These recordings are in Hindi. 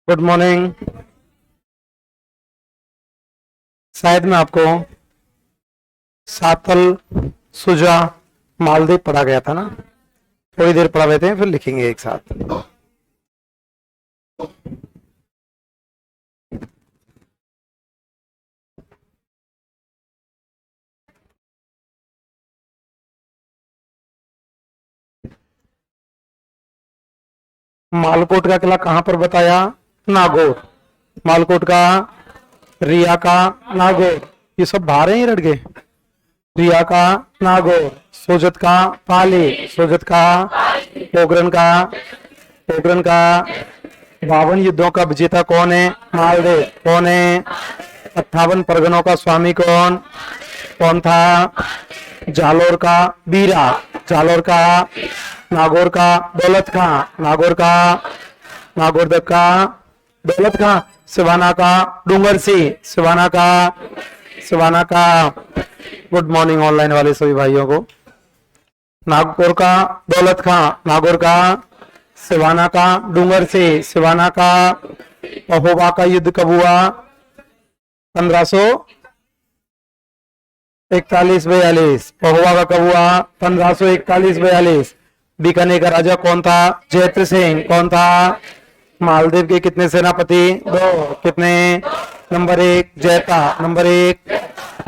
Good morning. शायद मैं आपको सातल, सुजा, मालदीव पढ़ा गया था ना। थोड़ी देर पढ़ा लेते हैं फिर लिखेंगे एक साथ। मालकोट का किला कहां पर बताया? नागौर। मालकोट का, रिया का, नागौर। ये सब बाहर हैं ये लड़के। रिया का नागौर, सोजत का पाली, सोजत का पोखरण का, पोखरण का 52 युद्धों का विजेता कौन है? मालदेव। कौन है? 58 परगनों का स्वामी कौन कौन था? जालोर का बीरा, जालोर का। नागौर का दौलत खां, नागौर का नागौरदेव का दौलत खां। सिवाना का डूंगर सिंह, सिवाना का सिवाना का। गुड मॉर्निंग ऑनलाइन वाले सभी भाइयों को। नागौर का दौलत खां, नागौर का सिवाना का डूंगर से, सिवाना का। महोबा का युद्ध कब हुआ? 1541-42। महोबा का कब हुआ? 1541-42। बीकानेर का राजा कौन था? जयत्र सिंह। कौन था? मालदीव के कितने सेनापति? 2। कितने? Number 1 जयता, number 1।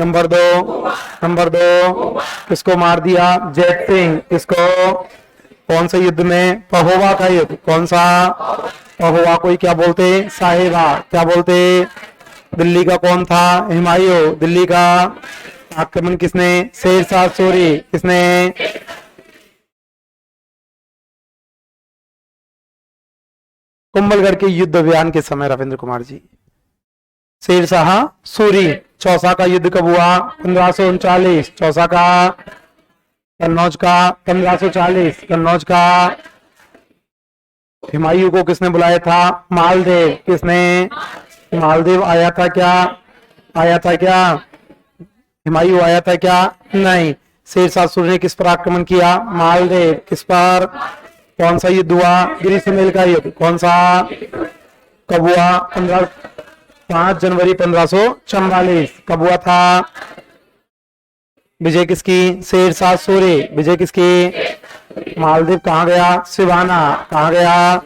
नंबर 2 किसको मार दिया? जैत सिंह। किसको? कौन से युद्ध में? पहोवा का युद्ध। कौन सा? पहोवा को ही क्या बोलते? साहेबा। क्या बोलते? दिल्ली का कौन था? हुमायूं। दिल्ली का आक्रमण किसने? शेरशाह सूरी। किसने? कुंभलगढ़ के युद्ध अभियान के समय रविंद्र कुमार जी। शेरशाह सूरी। चौसा का युद्ध कब हुआ? 1539। चौसा का। कन्नौज का 1540। कन्नौज का। हुमायूं को किसने बुलाया था? मालदेव। किसने? मालदेव आया था क्या? आया था क्या? हुमायूं आया था क्या? नहीं। शेरशाह सूरी ने किस पर आक्रमण किया? मालदेव। किस पर? कौन सा युद्ध हुआ? गिरिसमेल का युद्ध। कौन सा? कब हुआ? 5 जनवरी 1544। कब हुआ था? विजय किसकी? शेरशाह सूरी। विजय किसकी? मालदीव कहाँ गया? सिवाना। कहाँ गया?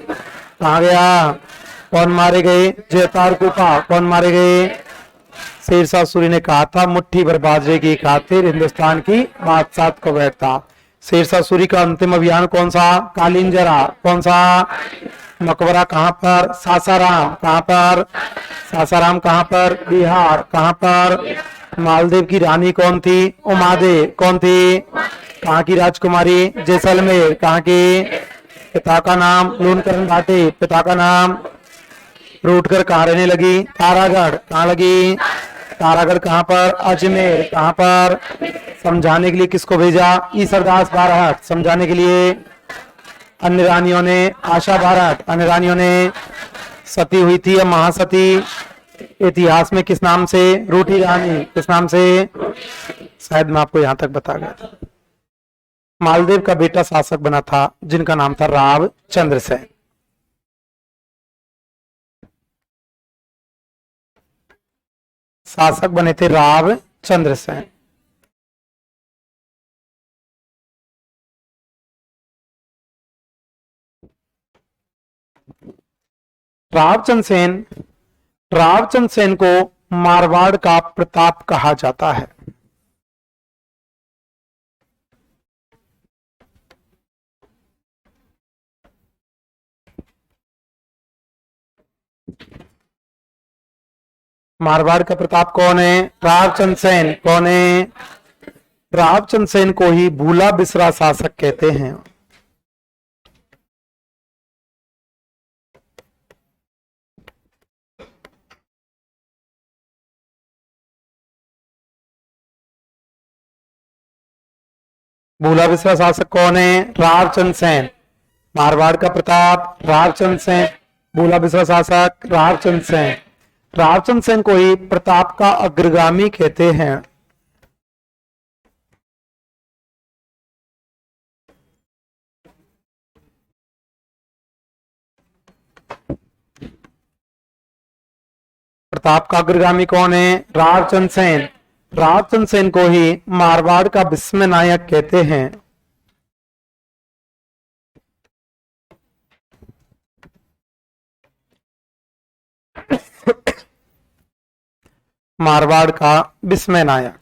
कहाँ गया? कौन मारे गए? जयतार कुपा। कौन मारे गए? शेरशाह सूरी ने कहा था मुट्ठी भर बाजरे की खातिर हिंदुस्तान की बादशाह को बैठता। शेरशाह सूरी का अंतिम अभियान कौन सा? कालिंजरा। कौन सा? मकबरा कहाँ पर? सासाराम। कहाँ पर? सासाराम कहाँ पर? बिहार। कहाँ पर? मालदीव की रानी कौन थी? उमादेव। कौन थी? कहाँ की राजकुमारी? जैसलमेर। कहाँ की? पिता का नाम? लूनकरण भाटी। पिता का नाम? रूटकर कहाँ रहने लगी? तारागढ़। कहाँ लगी? तारागढ़ कहाँ पर? अजमेर। कहाँ पर? समझाने के लिए किसको भेजा? ईसरदास बारहट। समझाने के लिए अन्य रानियों ने? आशा बारहट। अन्य रानियों ने? सती हुई थी या महासती? इतिहास में किस नाम से? रूठी रानी। किस नाम से? शायद मैं आपको यहां तक बता गया था। मालदीव का बेटा शासक बना था जिनका नाम था राव चंद्रसेन। शासक बने थे राव चंद्रसेन। रावचंद सेन को मारवाड़ का प्रताप कहा जाता है। मारवाड़ का प्रताप कौन है? रावचंद सेन। कौन है? रावचंद सेन को ही भूला बिसरा शासक कहते हैं। भूला बिसरा शासक कौन है? रावचंद सेन। मारवाड़ का प्रताप रावचंद सेन। भूला बिसरा शासक रावचंद सेन। रावचंद सेन को ही प्रताप का अग्रगामी कहते हैं। प्रताप का अग्रगामी कौन है? रावचंद्र सेन। रावचंद्र सेन को ही मारवाड़ का विस्मय नायक कहते हैं। मारवाड़ का विस्मय नायक।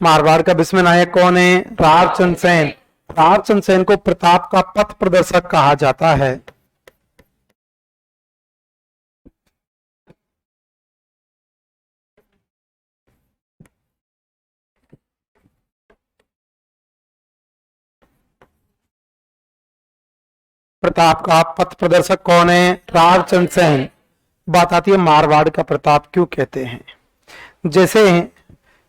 मारवाड़ का विस्मय नायक कौन है? रावचंद्र सेन। रावचंद्र सेन को प्रताप का पथ प्रदर्शक कहा जाता है। प्रताप का पथ प्रदर्शक कौन है? रावचंद्र सेन। बात आती है मारवाड़ का प्रताप क्यों कहते हैं। जैसे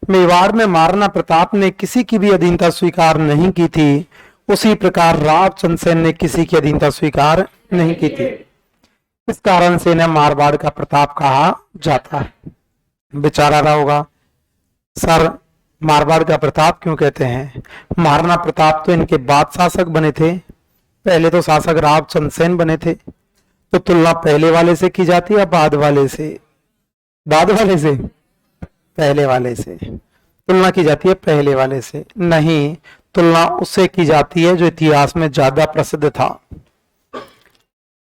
मेवाड़ में महाराणा प्रताप ने किसी की भी अधीनता स्वीकार नहीं की थी, उसी प्रकार रावचंद्र सेन ने किसी की अधीनता स्वीकार नहीं की थी। इस कारण से इन्हें मारवाड़ का प्रताप कहा जाता है। बेचारा रहा होगा सर मारवाड़ का प्रताप क्यों कहते हैं। महाराणा प्रताप तो इनके बाद शासक बने थे, पहले तो शासक रावचंद्र सेन बने थे। तो तुलना पहले वाले से की जाती है या बाद वाले से? बाद वाले से? पहले वाले से तुलना की जाती है। पहले वाले से नहीं, तुलना उससे की जाती है जो इतिहास में ज्यादा प्रसिद्ध था।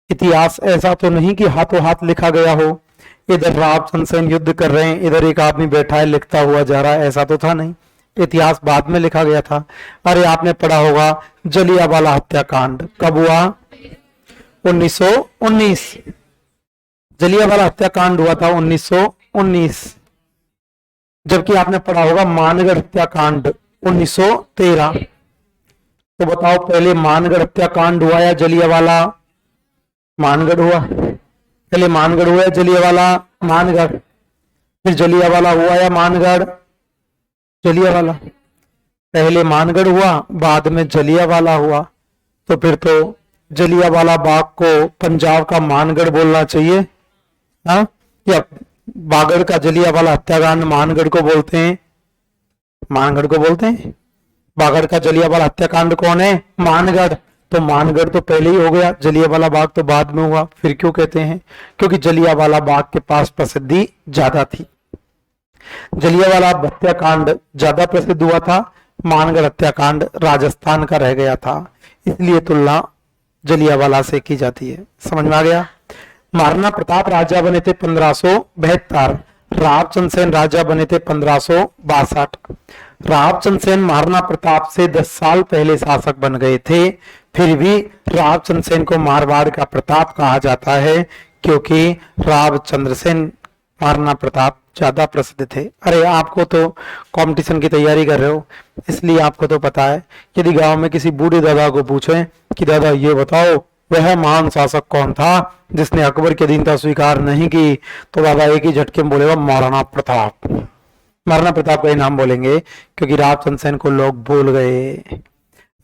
इतिहास ऐसा तो नहीं कि हाथों हाथ लिखा गया हो, इधर रावचंद्र सेन युद्ध कर रहे हैं, इधर एक आदमी बैठा है लिखता हुआ जा रहा है, ऐसा तो था नहीं। इतिहास बाद में लिखा गया था। अरे आपने पढ़ा होगा जलियांवाला हत्याकांड कब हुआ? 1919। जलियांवाला हत्याकांड हुआ था 1919। जबकि आपने पढ़ा होगा मानगढ़ हत्याकांड 1913। तो बताओ पहले मानगढ़ हत्याकांड हुआ या जलियांवाला? मानगढ़ हुआ। पहले मानगढ़ हुआ या जलियांवाला? मानगढ़। फिर जलियांवाला हुआ या मानगढ़? जलियांवाला। पहले मानगढ़ हुआ, बाद में जलियांवाला हुआ। तो फिर तो जलियांवाला बाग को पंजाब का मानगढ़ बोलना चाहिए, हाँ? या बागड़ का जलियांवाला हत्याकांड मानगढ़ को बोलते हैं? मानगढ़ को बोलते हैं। बागड़ का जलियांवाला हत्याकांड कौन है? मानगढ़। तो मानगढ़ तो पहले ही हो गया, जलियांवाला बाग तो बाद में हुआ। फिर क्यों कहते हैं? क्योंकि जलियांवाला बाग के पास प्रसिद्धि ज्यादा थी। जलियांवाला हत्याकांड ज्यादा प्रसिद्ध हुआ था, मानगढ़ हत्याकांड राजस्थान का रह गया था, इसलिए तुलना जलियांवाला से की जाती है। समझ में आ गया? महाराणा प्रताप राजा बने थे 1572, रावचंद्र सेन राजा बने थे 1562। रावचंद्र सेन महाराणा प्रताप से 10 साल पहले शासक बन गए थे, फिर भी रावचंद्र सेन को मारवाड़ का प्रताप कहा जाता है, क्योंकि रावचंद्र सेन महाराणा प्रताप ज्यादा प्रसिद्ध थे। अरे आपको तो कंपटीशन की तैयारी कर रहे हो, इसलिए आपको तो पता है। यदि गांव में किसी बूढ़े दादा को पूछें कि दादा ये बताओ वह महान शासक कौन था जिसने अकबर की अधीनता स्वीकार नहीं की, तो दादा एक ही झटके में बोलेगा महाराणा प्रताप। महाराणा प्रताप का ही नाम बोलेंगे, क्योंकि रावचंद्र सेन को लोग भूल गए।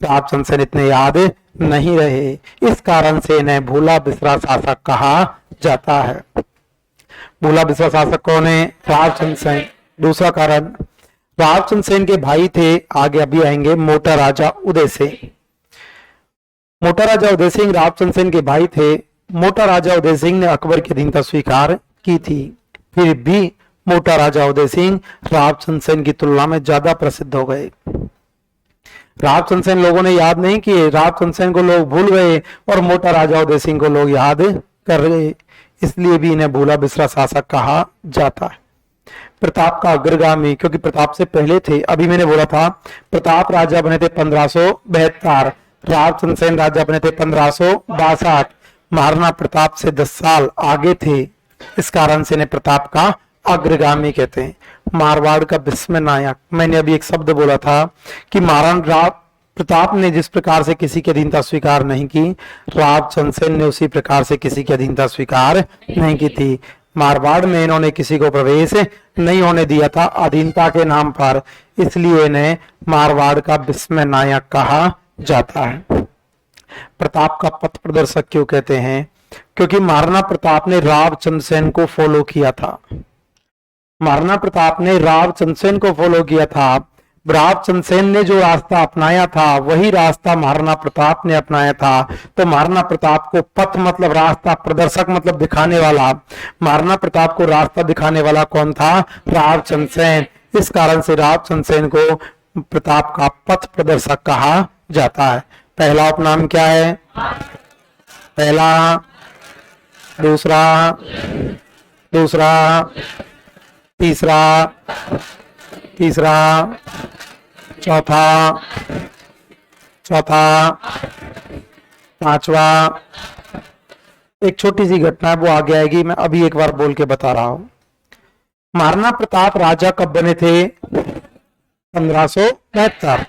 रावचंद्र सेन इतने याद नहीं रहे, इस कारण से इन्हें भूला बिसरा शासक कहा जाता है। भूला बिसरा शासक कौन है? रावचंद्र सेन। दूसरा कारण, रावचंद्र सेन के भाई थे, आगे अभी आएंगे, मोटा राजा उदय सिंह। मोटा राजा उदय सिंह रावचंद्र सेन के भाई थे। मोटा राजा उदय सिंह ने अकबर की अधीनता स्वीकार की थी, फिर भी मोटा राजा उदय सिंह रावचंद्र सेन की तुलना में ज्यादा प्रसिद्ध हो गए। रावचंद्र सेन लोगों ने याद नहीं किए, रावचंद्र सेन को लोग भूल गए और मोटा राजा उदय सिंह को लोग याद कर गए, इसलिए भी इन्हें भूला बिसरा शासक कहा जाता है। प्रताप का अग्रगामी, क्योंकि प्रताप से पहले थे। अभी मैंने बोला था प्रताप राजा बने थे 1572, रावचंद्र सेन राजा बने थे 1562। महाराणा प्रताप से 10 साल आगे थे, इस कारण से इन्हें प्रताप का अग्रगामी कहते हैं। मारवाड़ का विस्मय नायक, मैंने अभी एक शब्द बोला था कि महाराणा प्रताप ने जिस प्रकार से किसी की अधीनता स्वीकार नहीं की, रावचंद्र सेन ने उसी प्रकार से किसी की अधीनता स्वीकार नहीं की थी। मारवाड़ में इन्होंने किसी को प्रवेश नहीं होने दिया था अधीनता के नाम पर, इसलिए इन्हें मारवाड़ का विस्मय नायक कहा जाता है। प्रताप का पथ प्रदर्शक क्यों कहते हैं? क्योंकि महाराणा प्रताप ने रावचंद्र सेन को फॉलो किया था। महाराणा प्रताप ने रावचंद्र सेन को फॉलो किया था। प्रताप चंद्र सेन ने जो रास्ता अपनाया था वही रास्ता महाराणा प्रताप ने अपनाया था। तो महाराणा प्रताप को पथ मतलब रास्ता, प्रदर्शक मतलब दिखाने वाला, महाराणा प्रताप को रास्ता दिखाने वाला कौन था? प्रताप चंद्र सेन। इस कारण से प्रताप चंद्र सेन को प्रताप का पथ प्रदर्शक कहा जाता है। पहला उपनाम क्या है? पहला, दूसरा, दूसरा, तीसरा, तीसरा, चौथा, चौथा, पांचवा। एक छोटी सी घटना है वो आगे आएगी, मैं अभी एक बार बोल के बता रहा हूं। महाराणा प्रताप राजा कब बने थे? 1572।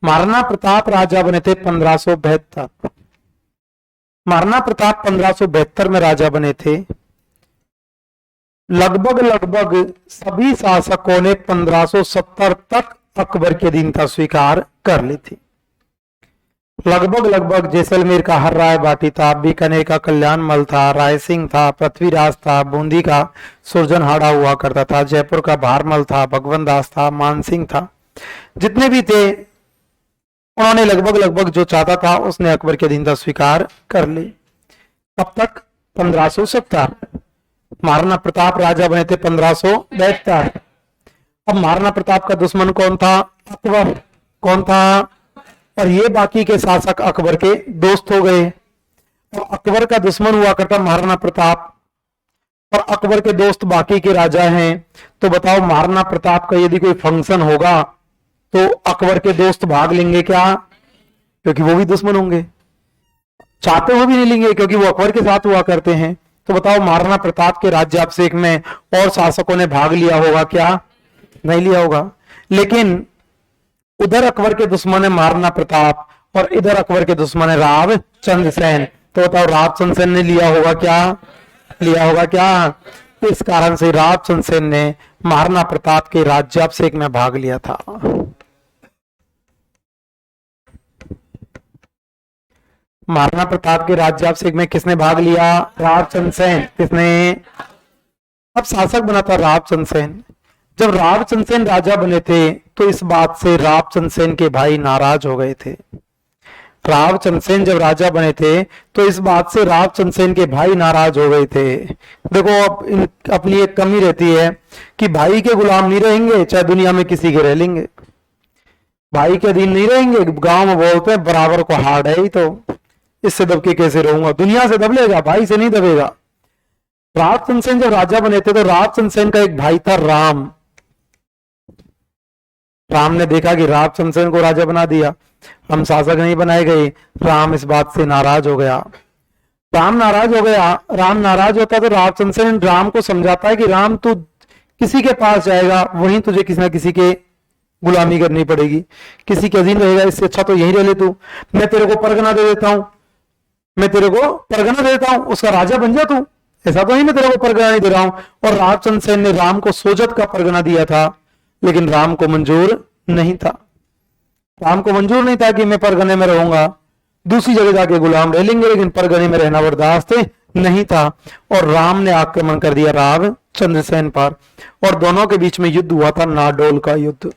महाराणा प्रताप राजा बने थे 1572। महाराणा प्रताप 1572 में राजा बने थे। लगभग लगभग सभी शासकों ने 1570 तक अकबर की अधीनता स्वीकार कर ली थी। लगभग लगभग जैसलमेर का हर राय बाटी था, बीकानेर का कल्याण मल था, राय सिंह था, पृथ्वीराज था, बूंदी का सुरजनहाड़ा हुआ करता था, जयपुर का भारमल था, भगवंत दास था, मानसिंह था। जितने भी थे उन्होंने लगभग लगभग जो चाहता था उसने अकबर की अधीनता स्वीकार कर ली। कब तक? 1570। महाराणा प्रताप राजा बने थे 1572। अब महाराणा प्रताप का दुश्मन कौन था? अकबर। कौन था? और ये बाकी के शासक अकबर के दोस्त हो गए। और अकबर का दुश्मन हुआ करता महाराणा प्रताप, और अकबर के दोस्त बाकी के राजा हैं। तो बताओ महाराणा प्रताप का यदि कोई फंक्शन होगा तो अकबर के दोस्त भाग लेंगे क्या? क्योंकि वो भी दुश्मन होंगे, चाहते हुए भी नहीं लेंगे क्योंकि वो अकबर के साथ हुआ करते हैं। तो बताओ महाराणा प्रताप के राज्याभिषेक में और शासकों ने भाग लिया होगा क्या? नहीं लिया होगा। लेकिन उधर अकबर के दुश्मन है महाराणा प्रताप और इधर अकबर के दुश्मन है राव चंद्र सेन। तो बताओ राव चंद्र सेन ने लिया होगा क्या? लिया होगा क्या? इस कारण से राव चंद्र सेन ने महाराणा प्रताप के राज्याभिषेक में भाग लिया था। महाराणा प्रताप के राज्याभिषेक में किसने भाग लिया? राव चंद्र सेन। किसने? अब शासक बना था राव चंद्र सेन। जब राव चंद्र सेन राजा बने थे तो इस बात से राव चंद्र सेन के भाई नाराज हो गए थे। राव चंद्र सेन जब राजा बने थे तो इस बात से राव चंद्र सेन के भाई नाराज हो गए थे। देखो अब अपनी एक कमी रहती है कि भाई के गुलाम नहीं रहेंगे चाहे दुनिया में किसी के रह लेंगे, भाई के अधीन नहीं रहेंगे। गांव में बोलते हैं बराबर को हार्ड है ही, तो इससे दब के कैसे रहूंगा? दुनिया से दब लेगा, भाई से नहीं दबेगा। राव चंद्र सेन जब राजा बने थे तो राव चंद्र सेन का एक भाई था राम। राम ने देखा कि राव चंद्र सेन को राजा बना दिया, हम शासक नहीं बनाए गए। राम इस बात से नाराज हो गया। राम नाराज हो गया। राम नाराज होता तो राव चंद्र सेन राम को समझाता है कि राम तू किसी के पास जाएगा वहीं तुझे किसी ना किसी के गुलामी करनी पड़ेगी, किसी के अधीन रहेगा, इससे अच्छा तो यहीं रह ले तू। मैं तेरे को परगना दे देता हूं, मैं तेरे को परगना दे देता हूं, उसका राजा बन जा तू। ऐसा तो नहीं मैं तेरे को परगना नहीं दे रहा हूं। और राव चंद्र सेन ने राम को सोजत का परगना दिया था, लेकिन राम को मंजूर नहीं था। राम को मंजूर नहीं था कि मैं परगने में रहूंगा, दूसरी जगह जाके गुलाम रह लेंगे, लेकिन परगने में रहना बर्दाश्त नहीं था। और राम ने आक्रमण कर दिया राव चंद्र सेन पर, और दोनों के बीच में युद्ध हुआ था, नाडोल का युद्ध।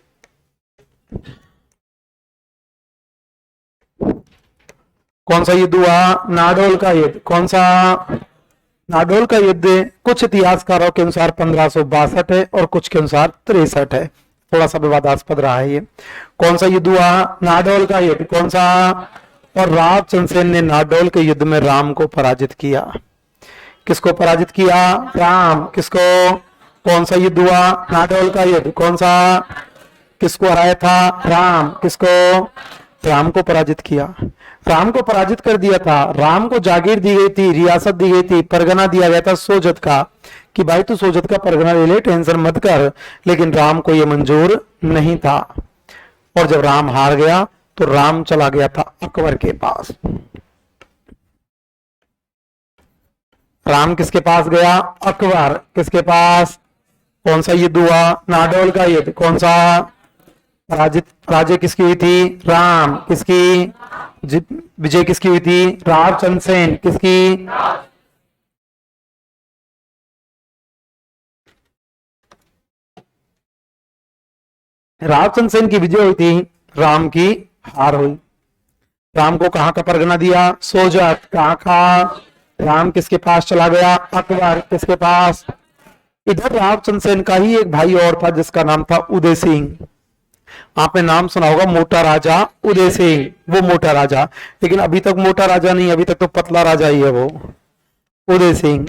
कौन सा युद्ध हुआ? नाडोल का युद्ध। कौन सा? नाडोल का युद्ध कुछ इतिहासकारों के अनुसार 1562 है और कुछ के अनुसार 63 है। थोड़ा सा विवादास्पद रहा है ये। कौन सा युद्ध हुआ? नाडोल का युद्ध। कौन सा? और राव चंद्र सेन ने नाडोल के युद्ध में राम को पराजित किया। किसको पराजित किया? राम। किसको? कौन सा युद्ध हुआ? नाडोल का युद्ध। कौन सा? किसको हराया था? राम। किसको? राम को पराजित किया। राम को पराजित कर दिया था। राम को जागीर दी गई थी, रियासत दी गई थी, परगना दिया गया था सोजत का, कि भाई तू सोजत का परगना ले ले, टेंशन मत कर। लेकिन राम को यह मंजूर नहीं था। और जब राम हार गया तो राम चला गया था अकबर के पास। राम किसके पास गया? अकबर। किसके पास? कौन सा युद्ध हुआ? नाडोल का युद्ध। कौन सा? पराजित पराजय किसकी हुई थी? राम। किसकी? विजय किसकी हुई थी? राव चंद्र सेन। किसकी? रावचंद्र सेन की विजय हुई थी, राम की हार हुई। राम को कहां का परगना दिया? सोजत। कहां का? राम किसके पास चला गया? अकबर। किसके पास? इधर रावचंद्र सेन का ही एक भाई और था जिसका नाम था उदय सिंह। आपने नाम सुना होगा मोटा राजा उदय सिंह, वो मोटा राजा, लेकिन अभी तक मोटा राजा नहीं, अभी तक तो पतला राजा ही है वो उदय सिंह।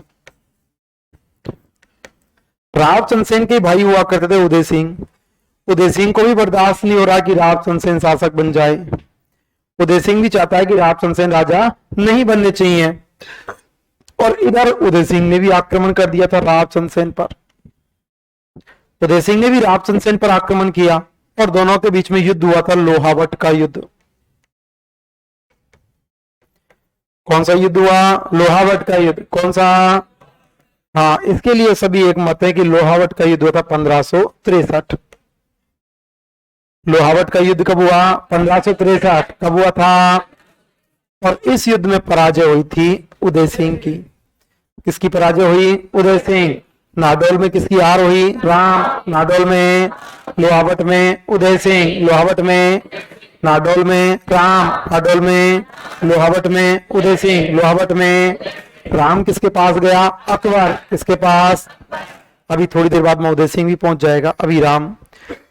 रावचंद्र सेन के भाई हुआ करते थे उदय सिंह। उदय सिंह को भी बर्दाश्त नहीं हो रहा कि रावचंद्र सेन शासक बन जाए। उदय सिंह भी चाहता है कि रावचंद्र सेन राजा नहीं बनने चाहिए, और इधर उदय सिंह ने भी आक्रमण कर दिया था रावचंद्र सेन पर। उदय सिंह ने भी रावचंद्र सेन पर आक्रमण किया और दोनों के बीच में युद्ध हुआ था, लोहावट का युद्ध। कौन सा युद्ध हुआ? लोहावट का युद्ध। कौन सा? हाँ, इसके लिए सभी एक मत है कि लोहावट का युद्ध हुआ था 1563। लोहावट का युद्ध कब हुआ? 1563। कब हुआ था? और इस युद्ध में पराजय हुई थी उदय सिंह की। किसकी पराजय हुई? उदय सिंह। नाडोल में किसकी हार हुई? राम। नाडोल में, लोहावट में उदय सिंह, लोहावट में, नाडोल में राम, नाडोल में, लोहावट में उदय सिंह, लोहावट में राम। किसके पास गया? अकबर। किसके पास? अभी थोड़ी देर बाद में उदय सिंह भी पहुंच जाएगा। अभी राम,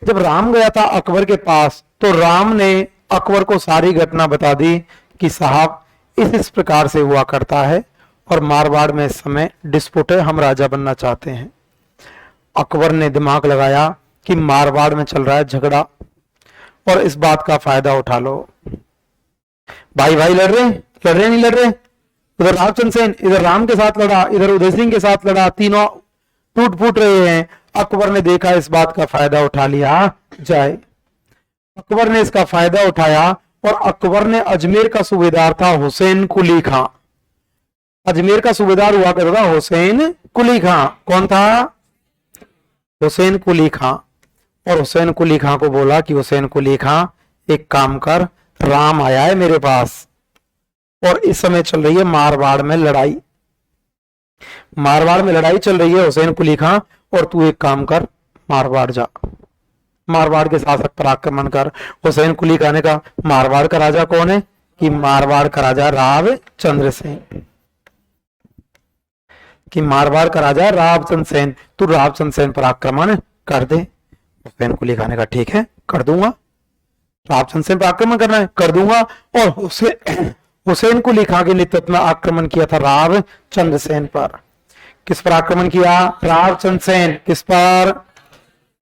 जब राम गया था अकबर के पास, तो राम ने अकबर को सारी घटना बता दी कि साहब इस प्रकार से हुआ करता है, और मारवाड़ में इस समय डिस्प्यूट है, हम राजा बनना चाहते हैं। अकबर ने दिमाग लगाया कि मारवाड़ में चल रहा है झगड़ा, और इस बात का फायदा उठा लो। भाई भाई लड़ रहे नहीं लड़ रहे? उधर रावचंद्र सेन इधर राम के साथ लड़ा, इधर उदय सिंह के साथ लड़ा, तीनों टूट फूट रहे हैं। अकबर ने देखा इस बात का फायदा उठा लिया जाए। अकबर ने इसका फायदा उठाया, और अकबर ने अजमेर का सूबेदार था हुसैन कुली खां। अजमेर का सूबेदार हुआ करता था हुसैन कुली खां। कौन था? हुसैन कुली खां। और हुसैन कुली खां को बोला कि हुसैन कुली खां एक काम कर, राम आया है मेरे पास, और इस समय चल रही है मारवाड़ में लड़ाई। मारवाड़ में लड़ाई चल रही है हुसैन कुली खां, और तू एक काम कर, मारवाड़ जा, मारवाड़ के शासक पर आक्रमण कर। हुसैन कुली खां ने कहा मारवाड़ का राजा कौन है? कि मारवाड़ का राजा रावचंद्र सेन, कि मारवाड़ का राजा रावचंद्र सेन, तू रावचंद्र सेन पर आक्रमण कर दे। हुसैन कुली खां ने कहा ठीक है, कर दूंगा। रावचंद्र सेन पर आक्रमण करना है, कर दूंगा। और हुसैन कुली खां के नेतृत्व में आक्रमण किया था रावचंद्र सेन पर। किस पर आक्रमण किया? रावचंद्र सेन। किस पर?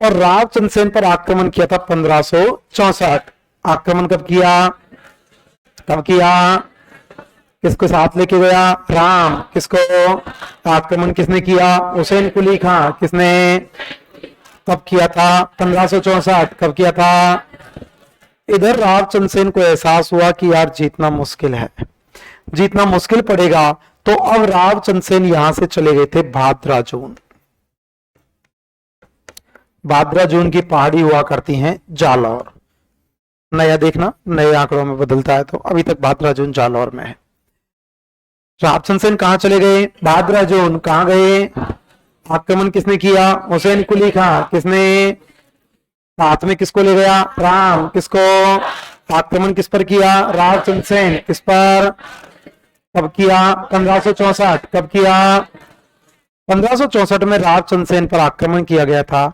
और रावचंद्र सेन पर आक्रमण किया था 1564। आक्रमण कब किया? कब किया? किसको साथ लेके गया? राम। किसको? आक्रमण किसने किया? हुसैन कुली खां। किसने? कब किया था? 1564। कब किया था? इधर रावचंद्र सेन को एहसास हुआ कि यार जीतना मुश्किल है, जीतना मुश्किल पड़ेगा। तो अब रावचंद्र सेन यहां से चले गए थे भाद्रा जून। भाद्रा जून की पहाड़ी हुआ करती हैं जालौर। नया देखना, नए आंकड़ों में बदलता है, तो अभी तक भाद्रा जून जालौर में है। रावचंद्र सेन कहां चले गए? भाद्रा जून। कहां गए? आक्रमण किसने किया? हुसैन कुली खां। किसने? साथ में किसको ले गया? राम। किसको? आक्रमण किस पर किया? रावचंद्र सेन। किस पर? कब किया? 1564। कब किया? 1564 में रावचंद्र सेन पर आक्रमण किया गया था।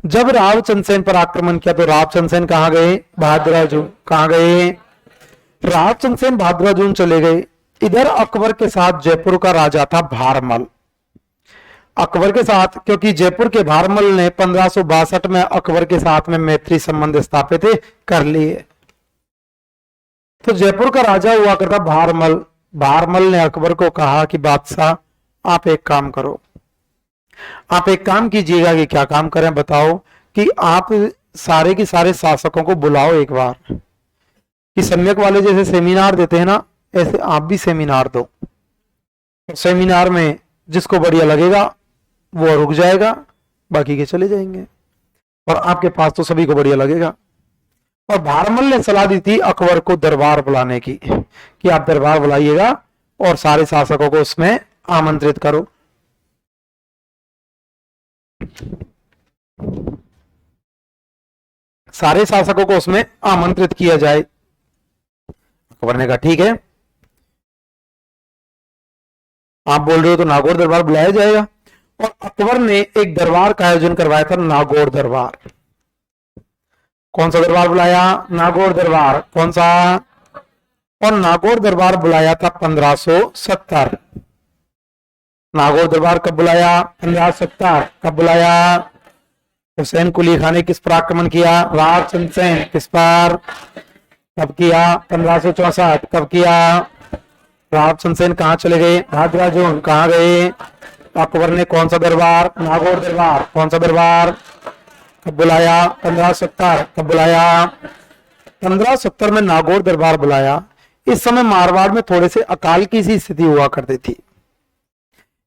जब रावचंद्र सेन पर आक्रमण किया तो रावचंद्र सेन कहां गए? भाद्रा जून। कहां गए? रावचंद्र सेन भाद्रा जून चले गए। इधर अकबर के साथ जयपुर का राजा था भारमल। अकबर के साथ, क्योंकि जयपुर के भारमल ने 1562 में अकबर के साथ में मैत्री संबंध स्थापित कर लिए। तो जयपुर का राजा हुआ करता भारमल। भारमल ने अकबर को कहा कि बादशाह आप एक काम करो, आप एक काम कीजिएगा। कि क्या काम करें बताओ? कि आप सारे के सारे शासकों को बुलाओ एक बार, कि सम्यक वाले जैसे सेमिनार देते हैं ना, ऐसे आप भी सेमिनार दो। सेमिनार में जिसको बढ़िया लगेगा वो रुक जाएगा, बाकी के चले जाएंगे, और आपके पास तो सभी को बढ़िया लगेगा। और भारमल ने सलाह दी थी अकबर को दरबार बुलाने की, कि आप दरबार बुलाइएगा और सारे शासकों को उसमें आमंत्रित करो। सारे शासकों को उसमें आमंत्रित किया जाए। अकबर ने कहा ठीक है, आप बोल रहे हो तो नागौर दरबार बुलाया जाएगा। और अकबर ने एक दरबार का आयोजन करवाया था, नागौर दरबार। कौन सा दरबार बुलाया? नागौर दरबार। कौन सा? और नागौर दरबार बुलाया था 1570। नागौर दरबार कब बुलाया? 1570। कब बुलाया? हुसैन कुली खान ने किस पर आक्रमण किया? रावचंद सेन। किस पर? कब किया? 1564। कब किया? रावचंद सेन कहाँ चले गए? भाद्राजून। कहाँ गए? अकबर ने कौन सा दरबार? नागौर दरबार। कौन सा दरबार? कब बुलाया? 1570। कब बुलाया? 1570 में नागौर दरबार बुलाया। इस समय मारवाड़ में थोड़े से अकाल की सी स्थिति हुआ करती थी।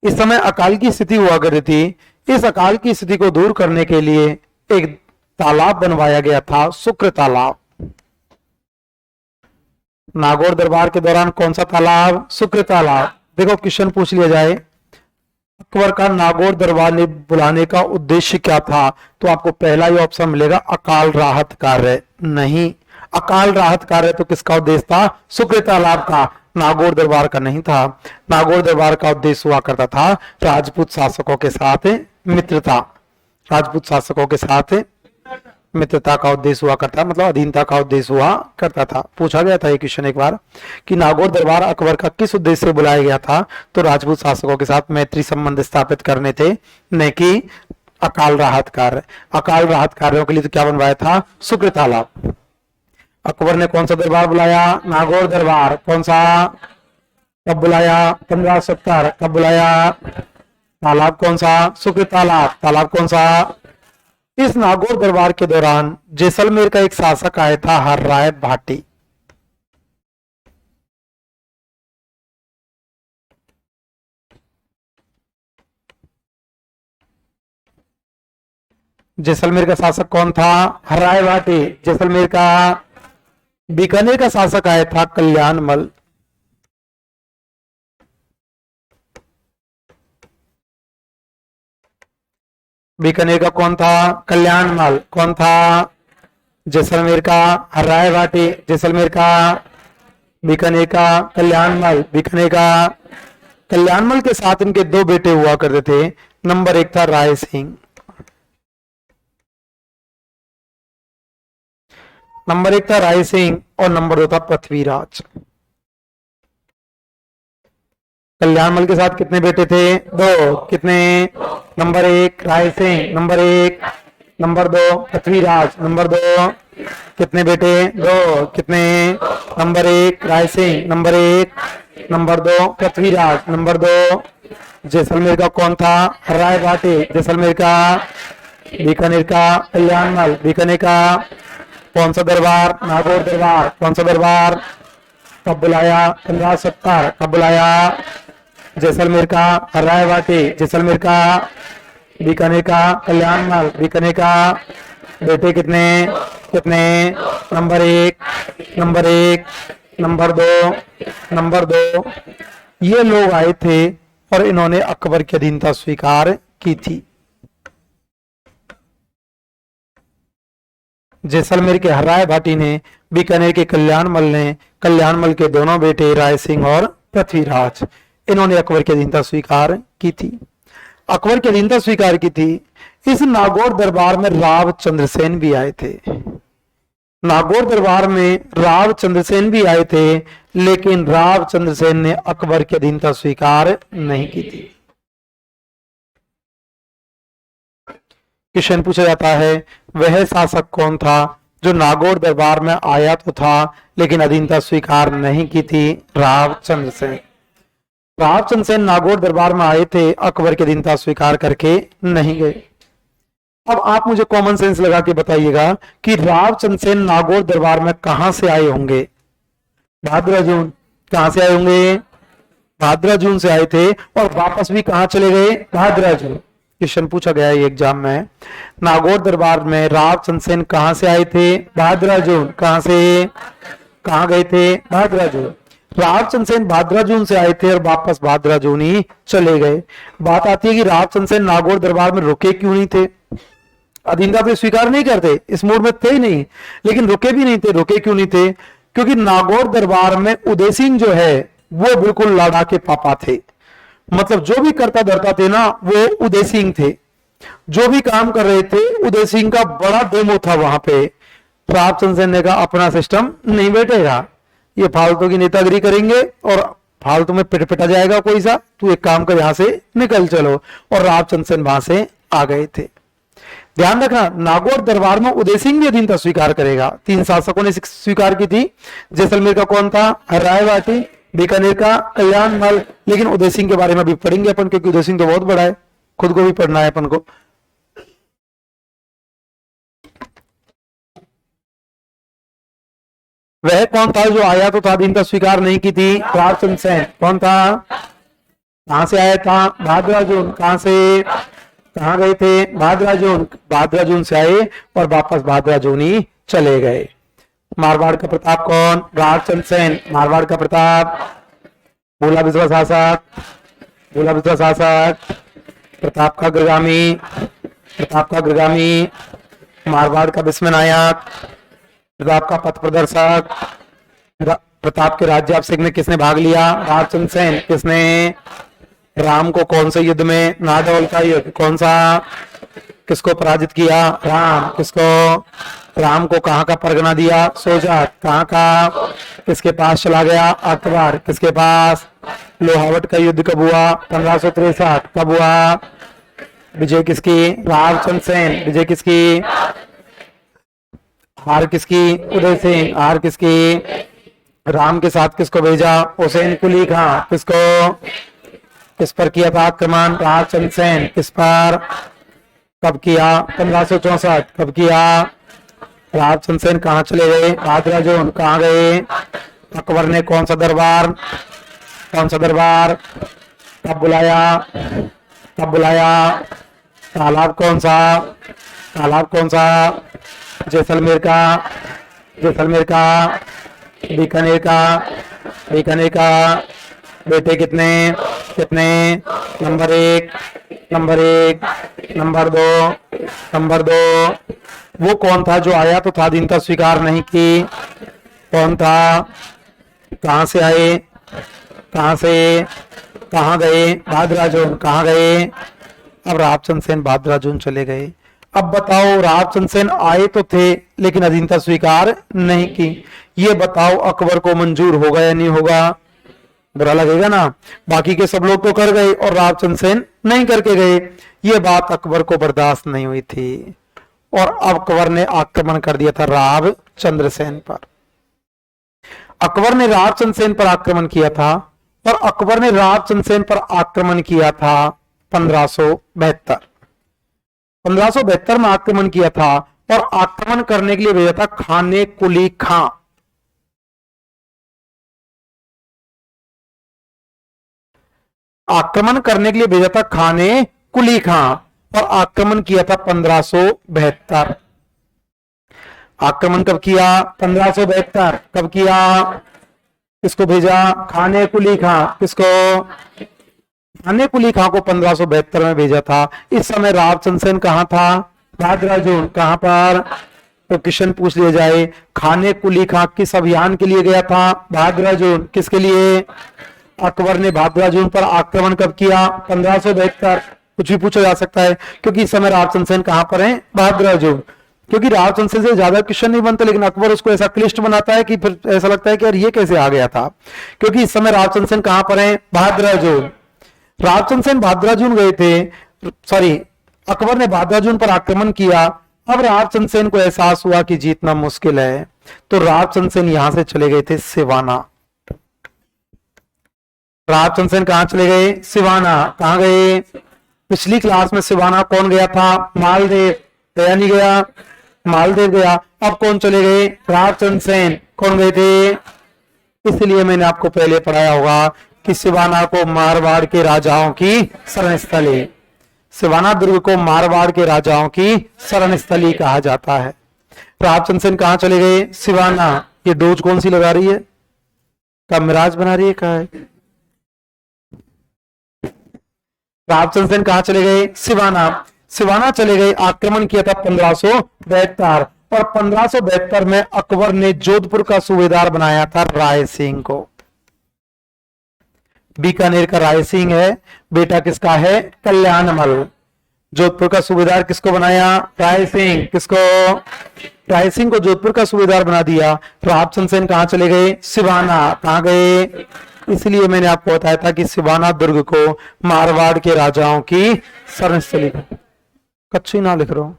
इस समय अकाल की स्थिति हुआ करती थी। इस अकाल की स्थिति को दूर करने के लिए एक तालाब बनवाया गया था, शुक्र तालाब। नागौर दरबार के दौरान कौन सा तालाब? शुक्र तालाब। देखो क्वेश्चन पूछ लिया जाए, अकबर का नागौर दरबार ने बुलाने का उद्देश्य क्या था, तो आपको पहला ही ऑप्शन मिलेगा, अकाल राहत कार्य। नहीं, अकाल राहत कार्य तो किसका उद्देश्य था? शुक्र तालाब का, नागौर दरबार का नहीं था। नागौर दरबार का उद्देश्य हुआ करता था राजपूत शासकों के साथ मित्रता। राजपूत शासकों के साथ मित्रता का उद्देश्य हुआ करता, मतलब अधीनता का उद्देश्य हुआ करता था। पूछा गया था ये क्वेश्चन एक बार कि नागौर दरबार अकबर का किस उद्देश्य से बुलाया गया था, तो राजपूत शासकों के साथ मैत्री संबंध स्थापित करने थे, न कि अकाल राहत कार्य। अकाल राहत कार्यों के लिए तो क्या बनवाया था? शुक्र तालाब। अकबर ने कौन सा दरबार बुलाया? नागौर दरबार। कौन सा? कब बुलाया? 1570। कब बुलाया? तालाब कौन सा? शुक्र तालाब। तालाब कौन सा? इस नागौर दरबार के दौरान जैसलमेर का एक शासक आया था, हर्राय भाटी। जैसलमेर का शासक कौन था? हर्राय भाटी। जैसलमेर का। बीकानेर का शासक आया था कल्याणमल। बीकानेर का कौन था? कल्याणमल। कौन था? जैसलमेर का हर्राय भाटी। जैसलमेर का। बीकानेर का कल्याणमल। बीकानेर का कल्याणमल के साथ इनके दो बेटे हुआ करते थे। नंबर एक था राय सिंह। नंबर एक था राय सिंह और नंबर दो था पृथ्वीराज। कल्याणमल के साथ कितने बेटे थे? दो। कितने? नंबर एक राय सिंह, नंबर एक। नंबर दो पृथ्वीराज, नंबर दो। कितने बेटे? दो। कितने? नंबर एक राय सिंह, नंबर एक। नंबर दो पृथ्वीराज, नंबर दो। जैसलमेर का कौन था? राय भाटी। जैसलमेर का। बीकानेर का कल्याणमल। बीकानेर का कौन सा दरबार? नागौर दरबार। कौन सा दरबार? कब बुलाया? 1570। कब बुलाया? जैसलमेर का राय भाटी। जैसलमेर का। बीकानेर का कल्याणमल। बीकानेर का। बेटे कितने? कितने? नंबर एक, नंबर एक। नंबर दो, नंबर दो। ये लोग आए थे और इन्होंने अकबर की अधीनता स्वीकार की थी। जैसलमेर के हर्राय भाटी ने, बीकानेर के कल्याणमल ने, कल्याणमल के दोनों बेटे राय सिंह और पृथ्वीराज, इन्होंने अकबर की अधीनता स्वीकार की थी। अकबर की अधीनता स्वीकार की थी। इस नागौर दरबार में राव चंद्रसेन भी आए थे। नागौर दरबार में राव चंद्रसेन भी आए थे, लेकिन राव चंद्रसेन ने अकबर की अधीनता स्वीकार नहीं की थी। क्वेश्चन पूछा जाता है, वह शासक कौन था जो नागौर दरबार में आया तो था लेकिन अधीनता स्वीकार नहीं की थी? रावचंद्र सेन। रावचंद्र सेन नागौर दरबार में आए थे, अकबर की अधीनता स्वीकार करके नहीं गए। अब आप मुझे कॉमन सेंस लगा के बताइएगा कि रावचंद्र सेन नागौर दरबार में कहां से आए होंगे? भाद्रा जून। कहां से आए होंगे? भाद्रा जून से आए थे और वापस भी कहां चले गए? भाद्रा जून। क्वेश्चन पूछा गया है एग्जाम में, नागौर दरबार में रावचंद्र सेन कहां से आए थे? भाद्रा जून। कहां से? कहां गए थे? भाद्रा जून। रावचंद्र सेन भाद्रा जून से आए थे और वापस भाद्रा जून ही चले गए। बात आती है कि रावचंद्र सेन नागौर दरबार में रुके क्यों नहीं थे? अधीनता तो स्वीकार नहीं करते, इस मूड में थे ही नहीं, लेकिन रुके भी नहीं थे। रुके क्यों नहीं थे? क्योंकि नागौर दरबार में उदय सिंह जो है वो बिल्कुल लाड़ा के पापा थे। मतलब जो भी करता धरता थे ना वो उदय सिंह थे, जो भी काम कर रहे थे उदय सिंह का बड़ा डेमो था वहां पे। प्रतापचंद्र सेन ने कहा अपना सिस्टम नहीं बैठेगा, ये फालतू की नेतागिरी करेंगे और फालतू में पिट पिटा जाएगा कोई सा, तू एक काम कर यहां से निकल चलो। और रामचंद्र सेन वहां से आ गए थे। ध्यान रखना, नागौर दरबार में उदय सिंह भी अधीनता स्वीकार करेगा। 3 शासकों ने स्वीकार की थी। जैसलमेर का कौन था? रायवाटी। बीकानेर का कल्याणमल। लेकिन उदय सिंह के बारे में अभी पढ़ेंगे अपन, क्योंकि उदय सिंह तो बहुत बड़ा है, खुद को भी पढ़ना है अपन को। वह कौन था जो आया तो था अधीनता स्वीकार नहीं की थी? रामचंद्र सेन। कौन था? कहां से आया था? भादरा जून। कहां से कहां गए थे? भादरा जून। भादरा जून से आए और वापस भादरा जून ही चले गए। मारवाड़ का प्रताप कौन? रामचंद्र सेन। मारवाड़ का प्रताप भोला बिस्वा शासक, भोला बिस्वा शासक। प्रताप का अग्रगामी, प्रताप का अग्रगामी। मारवाड़ का विस्मयनायक, प्रताप का पथ प्रदर्शक। प्रताप के राज्याभिषेक में किसने भाग लिया? रामचंद्र सेन। किसने? राम को कौन से युद्ध में? नादौल का युद्ध। कौन सा? किसको पराजित किया? राम। किसको? राम को कहां का परगना दिया? सोजात। कहां का? किसके पास चला गया? अकबर। किसके पास? लोहावट का युद्ध कब हुआ? 1563। कब हुआ? विजय किसकी? रामचंद्र सेन। विजय किसकी? हार किसकी? उदय सिंह। हार किसकी? राम के साथ किसको भेजा? हुसैन कुली खां। किसको? किस पर किया था आक्रमण? रामचंद्र सेन। किस पर? कब किया? 1564। कब किया? रामचंद्र सेन कहाँ चले गए? भादरा जून। कहाँ गए? अकबर ने कौन सा दरबार, कौन सा दरबार कब बुलाया? कब बुलाया? तालाब कौन सा? तालाब कौन सा? जैसलमेर का, जैसलमेर का। बीकानेर का, बीकानेर का। बेटे कितने? कितने? Number 1, number 1, number 2, number 2। वो कौन था जो आया तो था अधीनता स्वीकार नहीं की? कौन था? कहां से आए? कहां से कहां गए? भादरा जून। कहां गए? अब रामचंद्र सेन भादरा जून चले गए। अब बताओ, रामचंद्र सेन आए तो थे लेकिन अधीनता स्वीकार नहीं की। ये बताओ अकबर को मंजूर होगा या नहीं होगा? बुरा लगेगा ना। बाकी के सब लोग तो कर गए और रामचंद्र सेन नहीं करके गए। ये बात अकबर को बर्दाश्त नहीं हुई थी और अकबर ने आक्रमण कर दिया था रामचंद्र सेन पर। अकबर ने रामचंद्र सेन पर आक्रमण किया था और अकबर ने रामचंद्र सेन पर आक्रमण किया था 1572। 1572 में आक्रमण किया था और आक्रमण करने के लिए भेजा था खाने कुली खां। आक्रमण करने के लिए भेजा था खाने कुली खां और आक्रमण किया था 1572। आक्रमण कब किया? 1572। कब किया? किसको भेजा? खाने कुली खां। किसको? खाने कुली खां को 1572 में भेजा था। इस समय रामचंद्र सेन कहां था? भादरा जून। कहां पर? तो क्वेश्चन पूछ लिया जाए, खाने कुली खां किस अभियान के लिए गया था? भादरा जून। किसके लिए? अकबर ने भादरा जून पर आक्रमण कब किया? 1572। कुछ भी पूछा जा सकता है क्योंकि इस समय रामचंद्र सेन कहां पर है? भादरा जून। क्योंकि रामचंद्र सेन से ज्यादा क्वेश्चन नहीं बनते, लेकिन अकबर उसको ऐसा क्लिष्ट बनाता है कि फिर ऐसा लगता है कि यार ये कैसे आ गया था। क्योंकि इस समय रामचंद्र सेन कहां पर है? भादरा जून। रामचंद्र सेन भादरा जून गए थे, सॉरी अकबर ने भादरा जून पर आक्रमण किया। अब रामचंद्र सेन को एहसास हुआ कि जीतना मुश्किल है, तो रामचंद्र सेन यहां से चले गए थे सिवाना। रामचंद्र सेन कहां चले गए? सिवाना। कहां गए? पिछली क्लास में सिवाना कौन गया था? मालदेव। गया नहीं गया? मालदेव गया। अब कौन चले गए? रामचंद्र सेन। कौन गए थे? इसलिए मैंने आपको पहले पढ़ाया होगा कि सिवाना को मारवाड़ के राजाओं की शरण स्थली, सिवाना दुर्ग को मारवाड़ के राजाओं की शरण स्थली कहा जाता है। रामचंद्र सेन कहां चले गए? सिवाना। ये डोज कौन सी लगा रही है? क्या मिराज बना रही है? क्या है? रामचंद्र सेन कहां चले गए? सिवाना। सिवाना चले गए, आक्रमण किया था 1572 और 1572 में अकबर ने जोधपुर का सूबेदार बनाया था राय सिंह को। बीकानेर का राय सिंह है, बेटा किसका है? कल्याणमल। जोधपुर का सूबेदार किसको बनाया? राय सिंह। किसको? राय सिंह को जोधपुर का सूबेदार बना दिया। रावचंद सेन कहां चले गए? सिवाना। कहां गए? इसलिए मैंने आपको बताया था कि सिवाना दुर्ग को मारवाड़ के राजाओं की शरणस्थली, कच्ची ना लिख रहा हूं,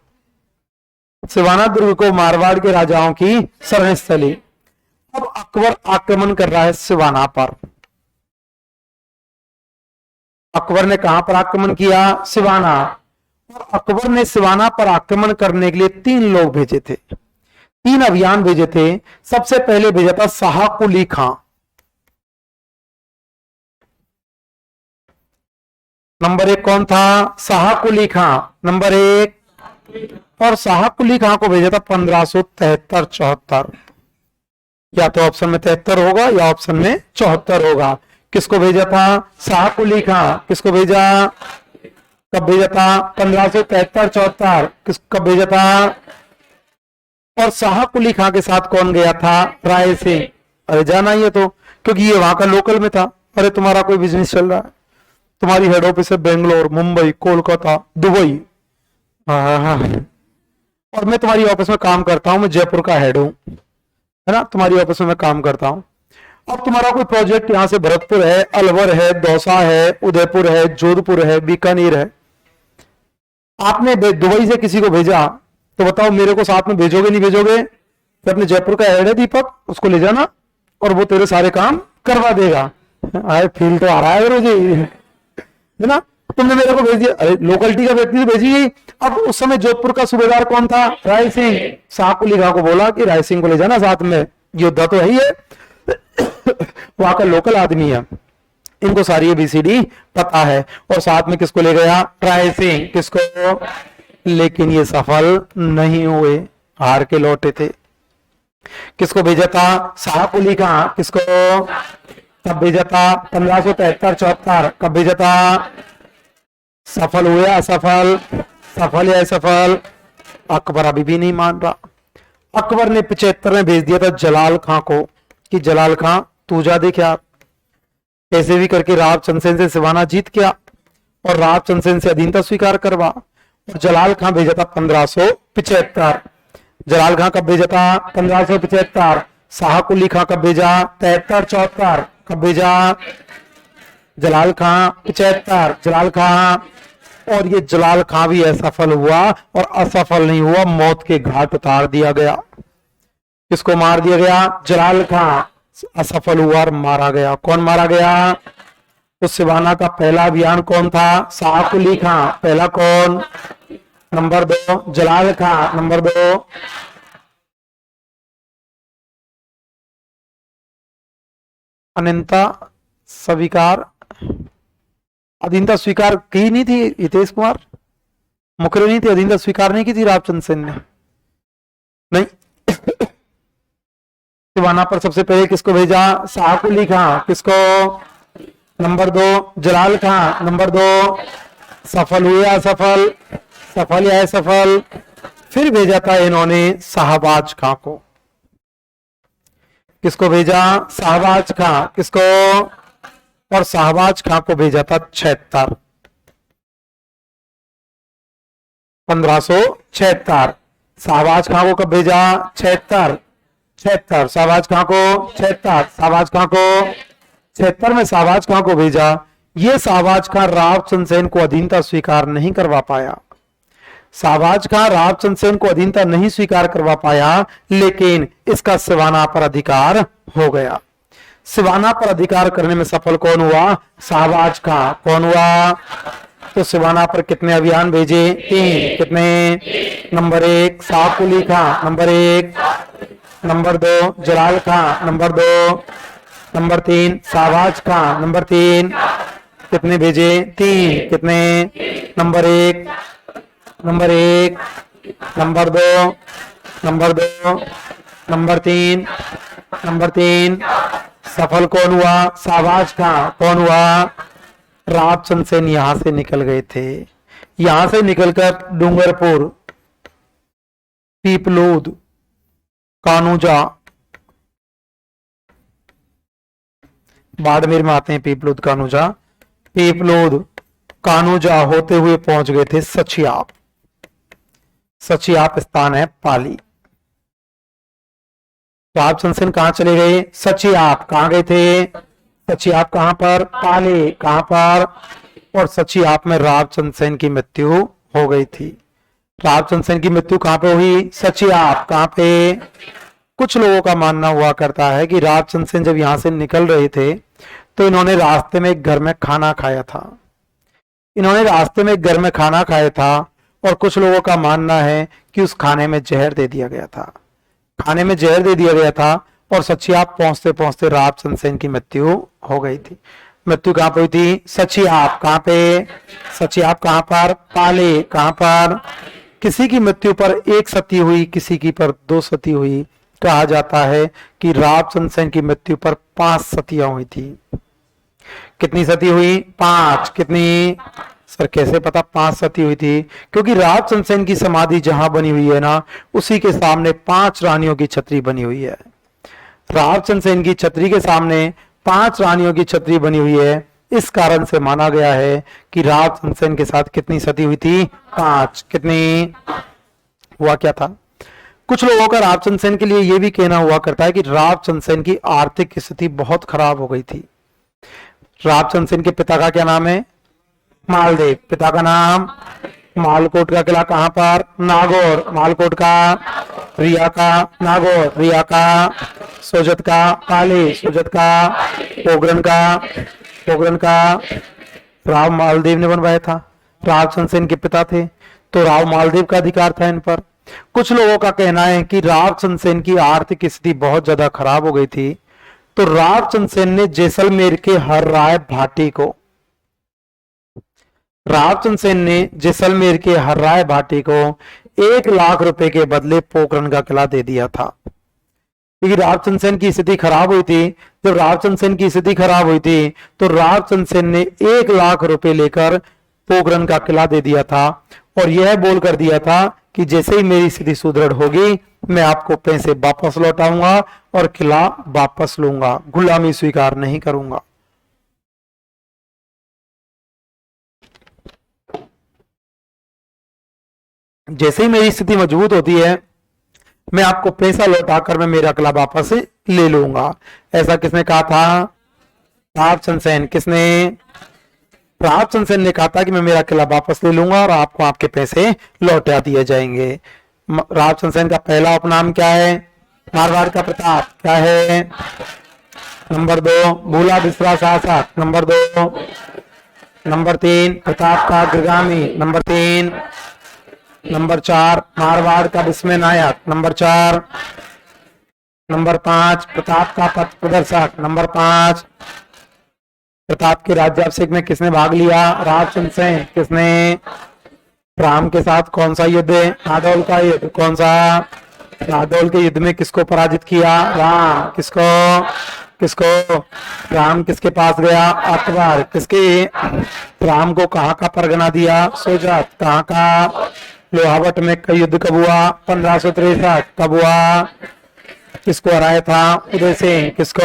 सिवाना दुर्ग को मारवाड़ के राजाओं की शरणस्थली। अब अकबर आक्रमण कर रहा है सिवाना पर। अकबर ने कहां पर आक्रमण किया? सिवाना। और अकबर ने सिवाना पर आक्रमण करने के लिए 3 लोग भेजे थे, 3 अभियान भेजे थे। सबसे पहले भेजा था शाह कुली खां। नंबर 1 कौन था? शाह कुली खां, नंबर 1। और शाह कुली खां को भेजा था 1573-74। या तो ऑप्शन में 73 होगा या ऑप्शन में 74 होगा। किसको भेजा था? शाह कुली खां। किसको भेजा? कब भेजा था? 1573-74। कब भेजा था? और शाह कुली खां के साथ कौन गया था? राय सिंह। अरे जाना ही है तो, क्योंकि ये वहां का लोकल में था। अरे तुम्हारा कोई बिजनेस चल रहा है, तुम्हारी हेड ऑफिस है बेंगलोर, मुंबई, कोलकाता, दुबई, हाँ, और मैं तुम्हारी ऑफिस में काम करता हूं, मैं जयपुर का हेड हूं, है ना, तुम्हारी ऑफिस में मैं काम करता हूं। अब तुम्हारा कोई प्रोजेक्ट यहां से भरतपुर है, अलवर है, दौसा है, उदयपुर है, जोधपुर है, बीकानेर है। आपने दुबई से किसी को भेजा, तो बताओ मेरे को साथ में भेजोगे नहीं भेजोगे? तो अपने जयपुर का हेड है दीपक, उसको ले जाना और वो तेरे सारे काम करवा देगा। आए फील तो आ रहा है जी, है ना। तुमने मेरे को भेज दिया, अरे लोकलिटी का व्यक्ति तो भेजी गई। अब उस समय जोधपुर का सूबेदार कौन था? राय सिंह। शाह कुली खां को बोला कि राय सिंह को ले जाना साथ में, योद्धा तो है ही है, वहां का लोकल आदमी है, इनको सारी ABCD पता है। और साथ में किसको ले गया? राय सिंह। किसको? लेकिन ये सफल नहीं हुए, हार के लौटे थे। किसको भेजा था? शाह कुली खां। किसको? कब भेजा था? 1573-74। कब भेजा था? सफल हुए असफल? सफल या असफल? अकबर अभी भी नहीं मान रहा। अकबर ने 75 में भेज दिया था जलाल खां को कि जलाल खां तू जा देख यार, कैसे भी करके रावचंद सेन से सिवाना जीत गया और रावचंद सेन से अधीनता स्वीकार करवा। और जलाल खां भेजा था 1575। जलाल खां कब भेजा था? 1575। शाह कुली खां कब भेजा? 73-74। कब भेजा? जलाल खां 75। जलाल खां, और ये जलाल खां भी असफल हुआ और असफल नहीं हुआ, मौत के घाट उतार दिया गया। किसको मार दिया गया? जलाल खां असफल हुआ और मारा गया। कौन मारा गया? तो सिवाना का पहला अभियान कौन था? शाह कुली खां। पहला कौन? नंबर 2 जलाल खां। नंबर 2 अनंता स्वीकार, अधीनता स्वीकार की नहीं थी हितेश कुमार मुखर्जी, नहीं थी अधीनता स्वीकार नहीं की थी रावचंद सेन ने, नहीं। सिवाना पर सबसे पहले किसको भेजा? शाह कुली खां। किसको? नंबर 2 जलाल खां। नंबर 2 सफल हुए असफल? सफल या असफल? फिर भेजा था इन्होंने शाहबाज खां को। किसको भेजा? शाहबाज खां। किसको? और शाहबाज खां को भेजा था 76, 1576। शाहबाज खां को कब भेजा? 76। शाहबाज खां को 76। शाहबाज खां को 76 में शाहबाज खां को भेजा। ये शाहबाज खां रावचंद सेन को अधीनता स्वीकार नहीं करवा पाया। शाहबाज खां रावचंद सेन को अधीनता नहीं स्वीकार करवा पाया, लेकिन इसका सिवाना पर अधिकार हो गया। सिवाना पर अधिकार करने में सफल कौन हुआ? शाहबाज खां। कौन हुआ? तो सिवाना पर कितने अभियान भेजे? 3। कितने? नंबर 1 शाह कुली खां। नंबर 1। नंबर 2 जलाल खां। नंबर 2। नंबर 3 शाहबाज खां। नंबर 3। कितने भेजे? 3। कितने? Number 1, number 1, number 2, number 2, number 3, number 3। सफल कौन हुआ? शाहबाज खां। कौन हुआ? रावचंद सेन यहां से निकल गए थे। यहां से निकलकर डूंगरपुर, पीपलोद, कानूजा, बाड़मेर में आते हैं पीपलोद कानूजा, पीपलोद कानूजा होते हुए पहुंच गए थे सचियाप। सचियाप स्थान है पाली। रामचंद्र सेन कहां चले गए? सचियाप। कहां गए थे? सचियाप कहां पर? पाली। कहां पर? और सचियाप में रामचंद्र सेन की मृत्यु हो गई थी। रामचंद्र सेन की मृत्यु कहां पे हुई? सचियाप। कहां पे? कुछ लोगों का मानना हुआ करता है कि रामचंद्र सेन जब यहां से निकल रहे थे तो इन्होंने रास्ते में एक घर में खाना खाया था। इन्होंने रास्ते में एक घर में खाना खाया था और कुछ लोगों का मानना है कि उस खाने में जहर दे दिया गया था। खाने में जहर दे दिया गया था और सचियाप पहुंचते पहुंचते रामचंद्र सेन की मृत्यु हो गई थी। मृत्यु कहां पर हुई थी? सचियाप। कहां पे? सचियाप कहां पर? पाली। कहां पर? किसी की मृत्यु पर एक सती हुई, किसी की पर 2 सती हुई। कहा जाता है कि रामचंद्र सेन की मृत्यु पर 5 सतियां हुई थी। कितनी सती हुई? 5। कितनी? सर कैसे पता 5 सती हुई थी? क्योंकि रामचंद्र सेन की समाधि जहां बनी हुई है ना, उसी के सामने 5 रानियों की छतरी बनी हुई है। रामचंद्र सेन की छतरी के सामने 5 रानियों की छतरी बनी हुई है। इस कारण से माना गया है कि रामचंद्र सेन के साथ कितनी सती हुई थी? 5। कितनी? हुआ क्या था? कुछ लोगों का रामचंद्र सेन के लिए यह भी कहना हुआ करता है कि रामचंद्र सेन की आर्थिक स्थिति बहुत खराब हो गई थी। रामचंद्र सेन के पिता का क्या नाम है? मालदेव। पिता का नाम? मालकोट का किला कहां पर? नागौर। मालकोट का? रिया का? नागौर। रिया का? सोजत का? पाली। सोजत का? पोगरण का? पोगरण का? राव मालदेव ने बनवाया था। रामचंद्र सेन के पिता थे तो राव मालदेव का अधिकार था इन पर। कुछ लोगों का कहना है कि रामचंद्र सेन की आर्थिक स्थिति बहुत ज्यादा खराब हो गई थी तो रामचंद्र सेन ने जैसलमेर के हर राय भाटी को, रामचंद्र सेन ने जैसलमेर के हर राय भाटी को 1 लाख रुपए के बदले पोखरण का किला दे दिया था। क्योंकि रामचंद्र सेन की स्थिति खराब हुई थी। जब रामचंद्र सेन की स्थिति खराब हुई थी तो रामचंद्र सेन ने 1 लाख रुपए लेकर पोखरण का किला दे दिया था और यह बोलकर दिया था कि जैसे ही मेरी स्थिति सुदृढ़ होगी मैं आपको पैसे वापस लौटाऊंगा और किला वापस लूंगा, गुलामी स्वीकार नहीं करूंगा। जैसे ही मेरी स्थिति मजबूत होती है मैं आपको पैसा लौटाकर मैं मेरा किला वापस ले लूंगा। ऐसा किसने कहा था? रामचंद्र सेन। किसने? रामचंद्र सेन ने कहा था कि मैं मेरा किला वापस ले लूंगा और आपको आपके पैसे लौटा दिए जाएंगे। रामचंद्र सेन का पहला उपनाम क्या है? मारवाड़ का प्रताप। क्या है? नंबर 2 भूला बिसरा शासक। नंबर 2। नंबर 3 प्रताप का अग्रगामी। नंबर 3। नंबर 4 मारवाड़ का विस्मय नायक। नंबर 4। नंबर 5 प्रताप का पथ प्रदर्शक। नंबर 5 प्रताप के राज्याभिषेक में किसने भाग लिया? रामचंद्र सेन। किसने? राम के साथ कौन सा युद्ध? नादौल का युद्ध। कौन सा? नादौल के युद्ध में किसको पराजित किया? राम। किसको? किसको? राम किसके पास गया? अकबर। किसके? राम को कहाँ का परगना दिया? सोजत। कहाँ का? लोहावट में युद्ध कब हुआ? 1563। कब हुआ? किसको हराया था? उदय सिंह। किसको?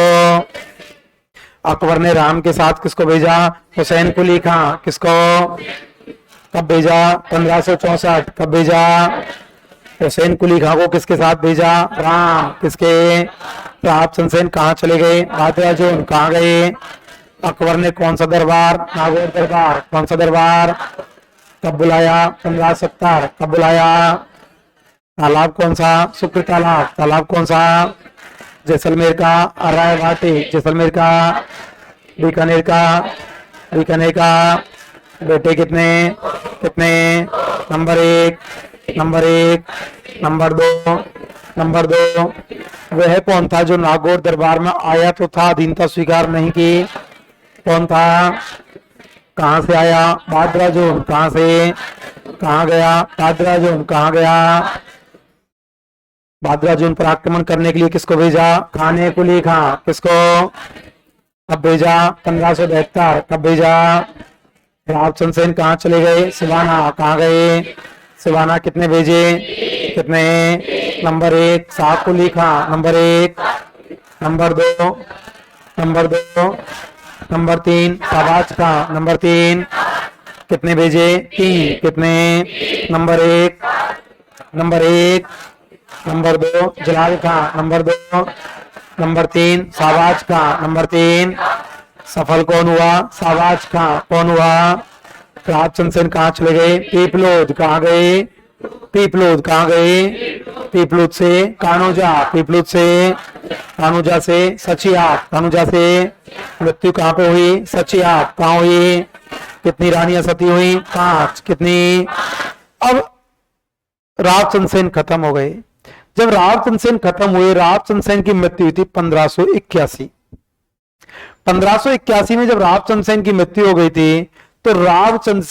अकबर ने राम के साथ किसको भेजा? हुसैन कुली खां। किसको? कब भेजा? 1564। कब भेजा? हुसैन कुली खां को किसके साथ भेजा? राम। किसके? रामचंद्र सेन कहाँ चले गए? भादरा जोन। कहाँ गए? अकबर ने कौन सा दरबार? नागौर दरबार। कौन सा दरबार? कब बुलाया? 1570। कब बुलाया? तालाब कौन सा? शुक्र तालाब। तालाब कौन सा? जैसलमेर का। राय भाटी। जैसलमेर का। बीकानेर का। बीकानेर का। बेटे कितने? कितने? नंबर 1। नंबर 1। नंबर 2। नंबर 2। वह कौन था जो नागौर दरबार में आया तो था, अधीनता स्वीकार नहीं की? कौन था? कहां से आया? भादरा जोन। कहां से? कहां गया? भादरा जोन। कहां गया? भादरा जोन पर आक्रमण करने के लिए किसको भेजा? खाने कुली खां। किसको? कब भेजा? 1572। कब भेजा? रावचंद सेन कहाँ चले गए? सिवाना कहाँ गए? सिवाना कितने भेजे? कितने? नंबर 1 साहब को लिखा, नंबर 1, नंबर 2, नंबर 2, नंबर 3 शाबाश का, नंबर 3 कितने भेजे? 3 कितने? नंबर 1, नंबर 1, नंबर 2 जलाल का, नंबर 2, नंबर 3 शाबाश का, नंबर 3 सफल कौन हुआ? शाबाश का कौन हुआ? रावचंद सेन कहाँ चले गए? पीपलोद कहाँ गए? पीपलोद कहाँ गए? पीपलोद से कानोजा, पीपलोद से कानोजा से सचियाप, कानोजा से मृत्यु कहाँ पे हुई? सचियाप। कहाँ हुई? कितनी रानियां सती हुई? 5 कितनी? अब रावचंद सेन खत्म हो गए। जब रावचंद सेन खत्म हुए, रावचंद सेन की मृत्यु हुई थी 1581। 1581 में जब रावचंद सेन की मृत्यु हो गई थी, तो रावचंद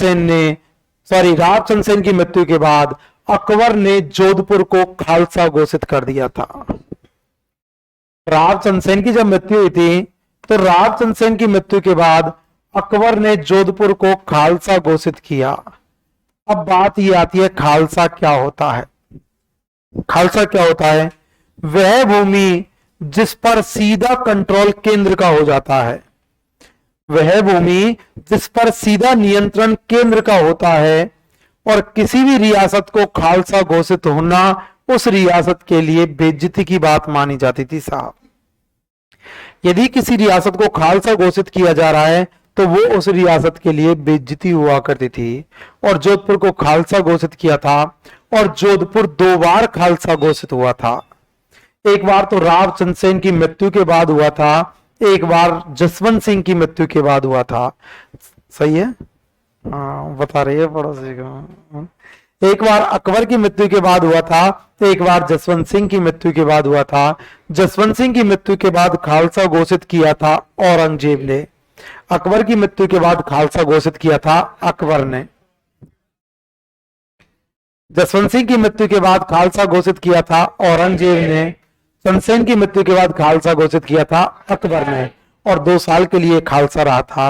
सेन की मृत्यु के बाद अकबर ने जोधपुर को खालसा घोषित कर दिया था। रावचंद सेन की जब मृत्यु हुई थी, तो रावचंद सेन की मृत्यु के बाद अकबर ने जोधपुर को खालसा घोषित किया। अब बात यह आती है, खालसा क्या होता है? खालसा क्या होता है? वह भूमि जिस पर सीधा कंट्रोल केंद्र का हो जाता है, वह भूमि जिस पर सीधा नियंत्रण केंद्र का होता है, और किसी भी रियासत को खालसा घोषित होना उस रियासत के लिए बेइज्जती की बात मानी जाती थी साहब। यदि किसी रियासत को खालसा घोषित किया जा रहा है, तो वो उस रियासत के लिए बेइज्जती हुआ करती थी। और जोधपुर को खालसा घोषित किया था, और जोधपुर 2 बार खालसा घोषित हुआ था। एक बार तो रावचंद सेन की मृत्यु के बाद हुआ था, एक बार जसवंत सिंह की मृत्यु के बाद हुआ था। सही है? हाँ, बता रही है पड़ोसी को। एक बार अकबर की मृत्यु के बाद हुआ था, एक बार जसवंत सिंह की मृत्यु के बाद हुआ था। जसवंत सिंह की मृत्यु के बाद खालसा घोषित किया था औरंगजेब ने। अकबर की मृत्यु के बाद खालसा घोषित किया था अकबर ने। जसवंत सिंह की मृत्यु के बाद खालसा घोषित किया था औरंगजेब ने। सनसेन की मृत्यु के बाद खालसा घोषित किया था अकबर ने, और 2 साल के लिए खालसा रहा था।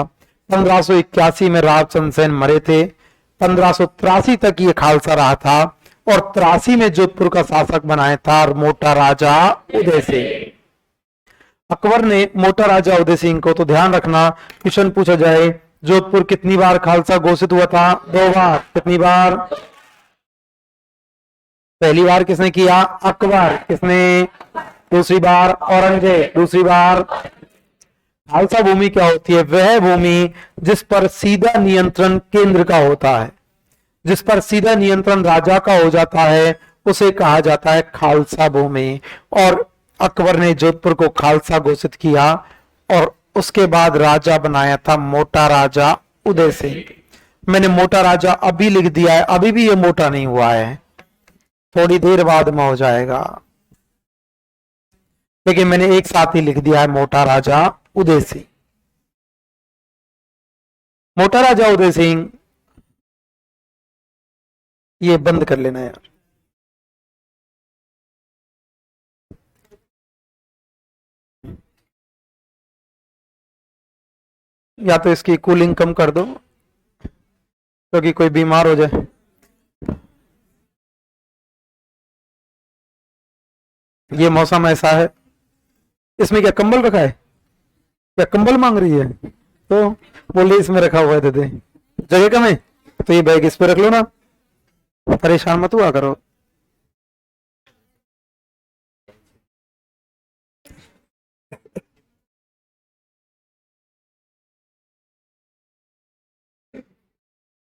1581 में रावचंद सेन मरे थे। 1583 तक ये खालसा रहा था, और 83 में जोधपुर का शासक बनाया था मोटा राजा उदय सिंह। अकबर ने मोटा राजा उदय सिंह को, तो ध्यान रखना क्वेश्चन पूछा जाए, जोधपुर कितनी बार खालसा घोषित हुआ था? 2 बार। कितनी बार? पहली बार किसने किया? अकबर। किसने? दूसरी बार औरंगजेब। दूसरी बार। खालसा भूमि क्या होती है? वह भूमि जिस पर सीधा नियंत्रण केंद्र का होता है, जिस पर सीधा नियंत्रण राजा का हो जाता है, उसे कहा जाता है खालसा भूमि। और अकबर ने जोधपुर को खालसा घोषित किया, और उसके बाद राजा बनाया था मोटा राजा उदय सिंह। मैंने मोटा राजा अभी लिख दिया है, अभी भी ये मोटा नहीं हुआ है, थोड़ी देर बाद में हो जाएगा, लेकिन मैंने एक साथ ही लिख दिया है मोटा राजा उदय सिंह। मोटा राजा उदय सिंह, ये बंद कर लेना यार। या तो इसकी कूलिंग कम कर दो, क्योंकि कोई बीमार हो जाए। ये मौसम ऐसा है। इसमें क्या कंबल रखा है? क्या कंबल मांग रही है? तो बोले इसमें रखा हुआ है, दे दे। जगह कम है तो ये बैग इस पे रख लो ना, परेशान मत हुआ करो।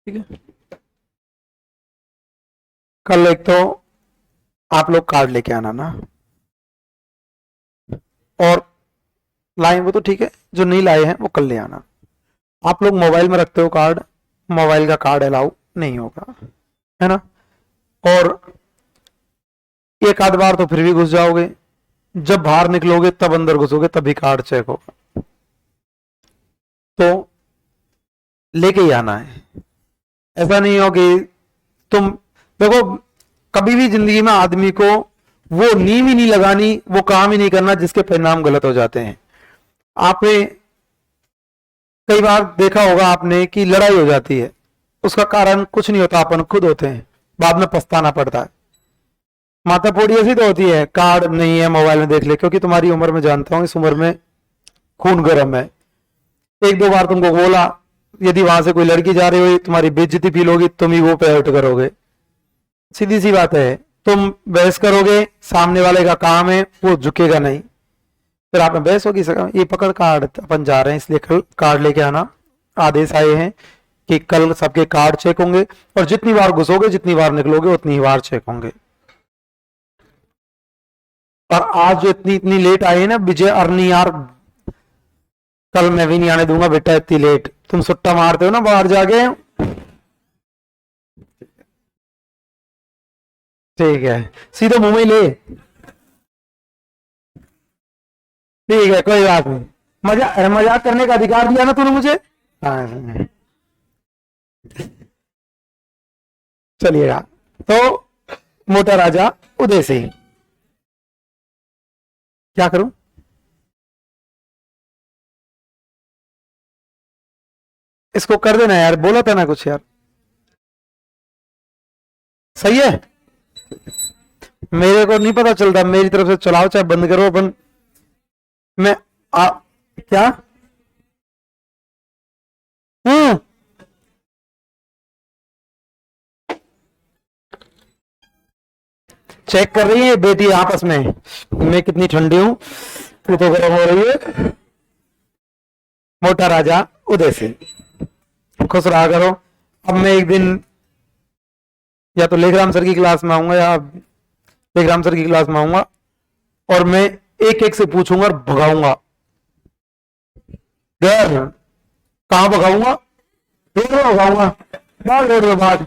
ठीक है, कल एक तो आप लोग कार्ड लेके आना ना, और लाए वो तो ठीक है, जो नहीं लाए हैं वो कल ले आना। आप लोग मोबाइल में रखते हो कार्ड, मोबाइल का कार्ड अलाउ नहीं होगा, है ना। और एक आध बार तो फिर भी घुस जाओगे, जब बाहर निकलोगे तब अंदर घुसोगे तभी कार्ड चेक होगा, तो लेके ही आना है। ऐसा नहीं हो कि तुम देखो, कभी भी जिंदगी में आदमी को वो नींव ही नहीं लगानी, वो काम ही नहीं करना जिसके परिणाम गलत हो जाते हैं। आपने कई बार देखा होगा आपने कि लड़ाई हो जाती है, उसका कारण कुछ नहीं होता, अपन खुद होते हैं, बाद में पछताना पड़ता है। माता पोड़ी ऐसी तो होती है, कार्ड नहीं है मोबाइल में देख ले, क्योंकि तुम्हारी उम्र में जानता हूं, इस उम्र में खून गर्म है। एक दो बार तुमको बोला, यदि वहां से कोई लड़की जा रही हो, तुम्हारी बेइज्जती फील होगी, तुम ही वो पे हर्ट करोगे। सीधी सी बात है, तुम बहस करोगे, सामने वाले का काम है, वो झुकेगा नहीं, फिर आप में बहस होगी। ये पकड़ कार्ड, अपन जा रहे हैं इसलिए कल कार्ड लेके आना, आदेश आए हैं कि कल सबके कार्ड चेक होंगे, और जितनी बार घुसोगे, जितनी बार निकलोगे, उतनी ही बार चेक होंगे। और आज जो इतनी इतनी लेट आए हैं ना विजय अर्नी यार, कल मैं भी नहीं आने दूंगा बेटा इतनी लेट। तुम सुट्टा मारते हो ना बाहर जाके, ठीक है, सीधे मुंह में ले, ठीक है, कोई बात नहीं। मजाक करने का अधिकार दिया ना तूने मुझे। हाँ, चलिएगा। तो मोटा राजा उदय सिंह, क्या करूं? इसको कर देना यार, बोला था ना कुछ यार। सही है, मेरे को नहीं पता चलता, मेरी तरफ से चलाओ चाहे बंद करो अपन। मैं क्या? हम्म, चेक कर रही है बेटी आपस में, मैं कितनी ठंडी हूं, तू तो गर्म हो रही है। मोटा राजा उदय सिंह, खुश रहा करो। अब मैं एक दिन या तो लेखराम सर की क्लास में आऊंगा, या लेखराम सर की क्लास में आऊंगा, और मैं एक एक से पूछूंगा और भगाऊंगा। कहां भगाऊंगा? रोड में भगाऊंगा, बाहर रोड में बाहर,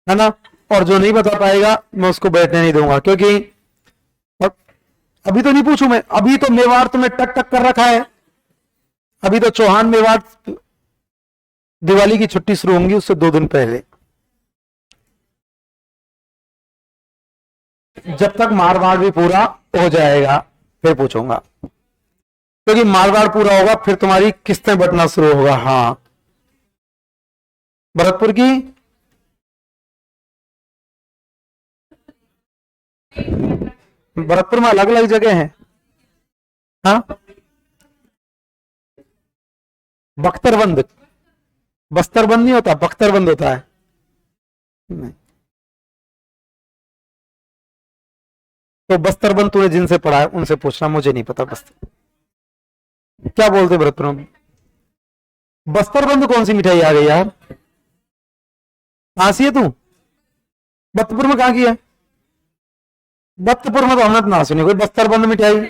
है ना। और जो नहीं बता पाएगा मैं उसको बैठने नहीं दूंगा, क्योंकि अभी तो नहीं पूछू मैं, अभी तो मेवाड़ तुम्हें टक टक कर रखा है। अभी तो चौहान मेवाड़ दिवाली की छुट्टी शुरू होंगी उससे 2 दिन पहले। जब तक मारवाड़ भी पूरा हो जाएगा फिर पूछूंगा, क्योंकि मारवाड़ पूरा होगा फिर तुम्हारी किस्तें बटना शुरू होगा। हाँ, भरतपुर की भरतपुर में अलग अलग जगह हैं। हाँ, बख्तरबंद, बख्तरबंद नहीं होता, बख्तरबंद होता है। नहीं। तो बख्तरबंद तूने जिनसे पढ़ा है उनसे पूछना, मुझे नहीं पता। बस्तर क्या बोलते भरतपुर में? बख्तरबंद कौन सी मिठाई आ गई यार? कहां सी है तू? बख्तपुर में कहां की है? बख्तपुर में तो हमने तो ना सुनी कोई बख्तरबंद मिठाई।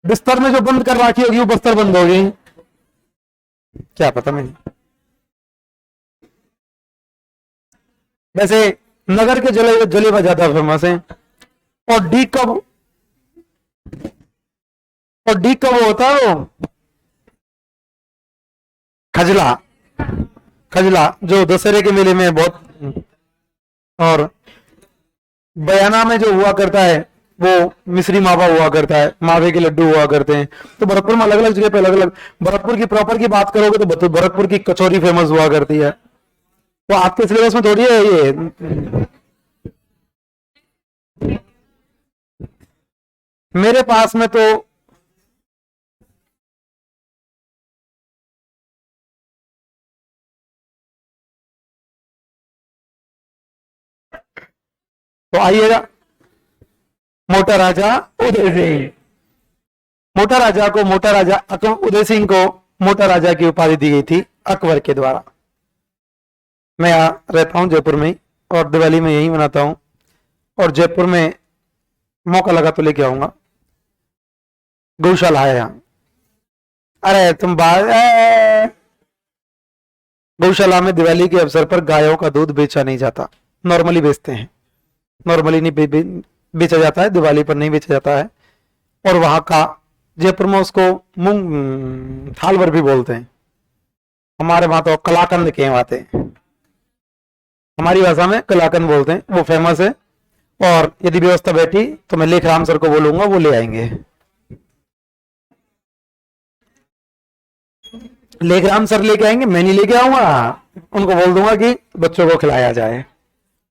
बिस्तर में जो बंद कर रखी होगी वो बस्तर बंद हो गई, क्या पता मैं। वैसे नगर के जले जलेबा ज्यादा फेमस है। और डी कब, और डी कब होता है वो? खजला, खजला जो दशहरे के मेले में बहुत, और बयाना में जो हुआ करता है वो मिश्री मावा हुआ करता है, मावे के लड्डू हुआ करते हैं। तो भरतपुर में अलग अलग जगह पे अलग अलग। भरतपुर की प्रॉपर की बात करोगे तो भरतपुर की कचौरी फेमस हुआ करती है। तो आपके सिलेबस में थोड़ी है ये, मेरे पास में तो आइएगा। मोटा राजा उदय सिंह, मोटा राजा को, मोटा राजा उदय सिंह को मोटा राजा की उपाधि दी गई थी अकबर के द्वारा। मैं यहाँ रहता हूँ जयपुर में ही, और दिवाली में यही मनाता हूँ, और जयपुर में मौका लगा तो लेके आऊंगा। गौशाला है यहाँ। अरे तुम गौशाला में दिवाली के अवसर पर गायों का दूध बेचा नहीं जाता, नॉर्मली बेचते हैं, नॉर्मली नहीं बेचा जाता है, दिवाली पर नहीं बेचा जाता है। और वहां का, जयपुर में उसको मूंग थाल भर भी बोलते हैं, हमारे वहां तो कलाकंद कहवाते हैं, हमारी भाषा में कलाकंद बोलते हैं, वो फेमस है। और यदि व्यवस्था बैठी तो मैं लेखराम सर को बोलूंगा, वो ले आएंगे। लेखराम सर लेके आएंगे, मैं नहीं लेके आऊंगा। उनको बोल दूंगा कि बच्चों को खिलाया जाए।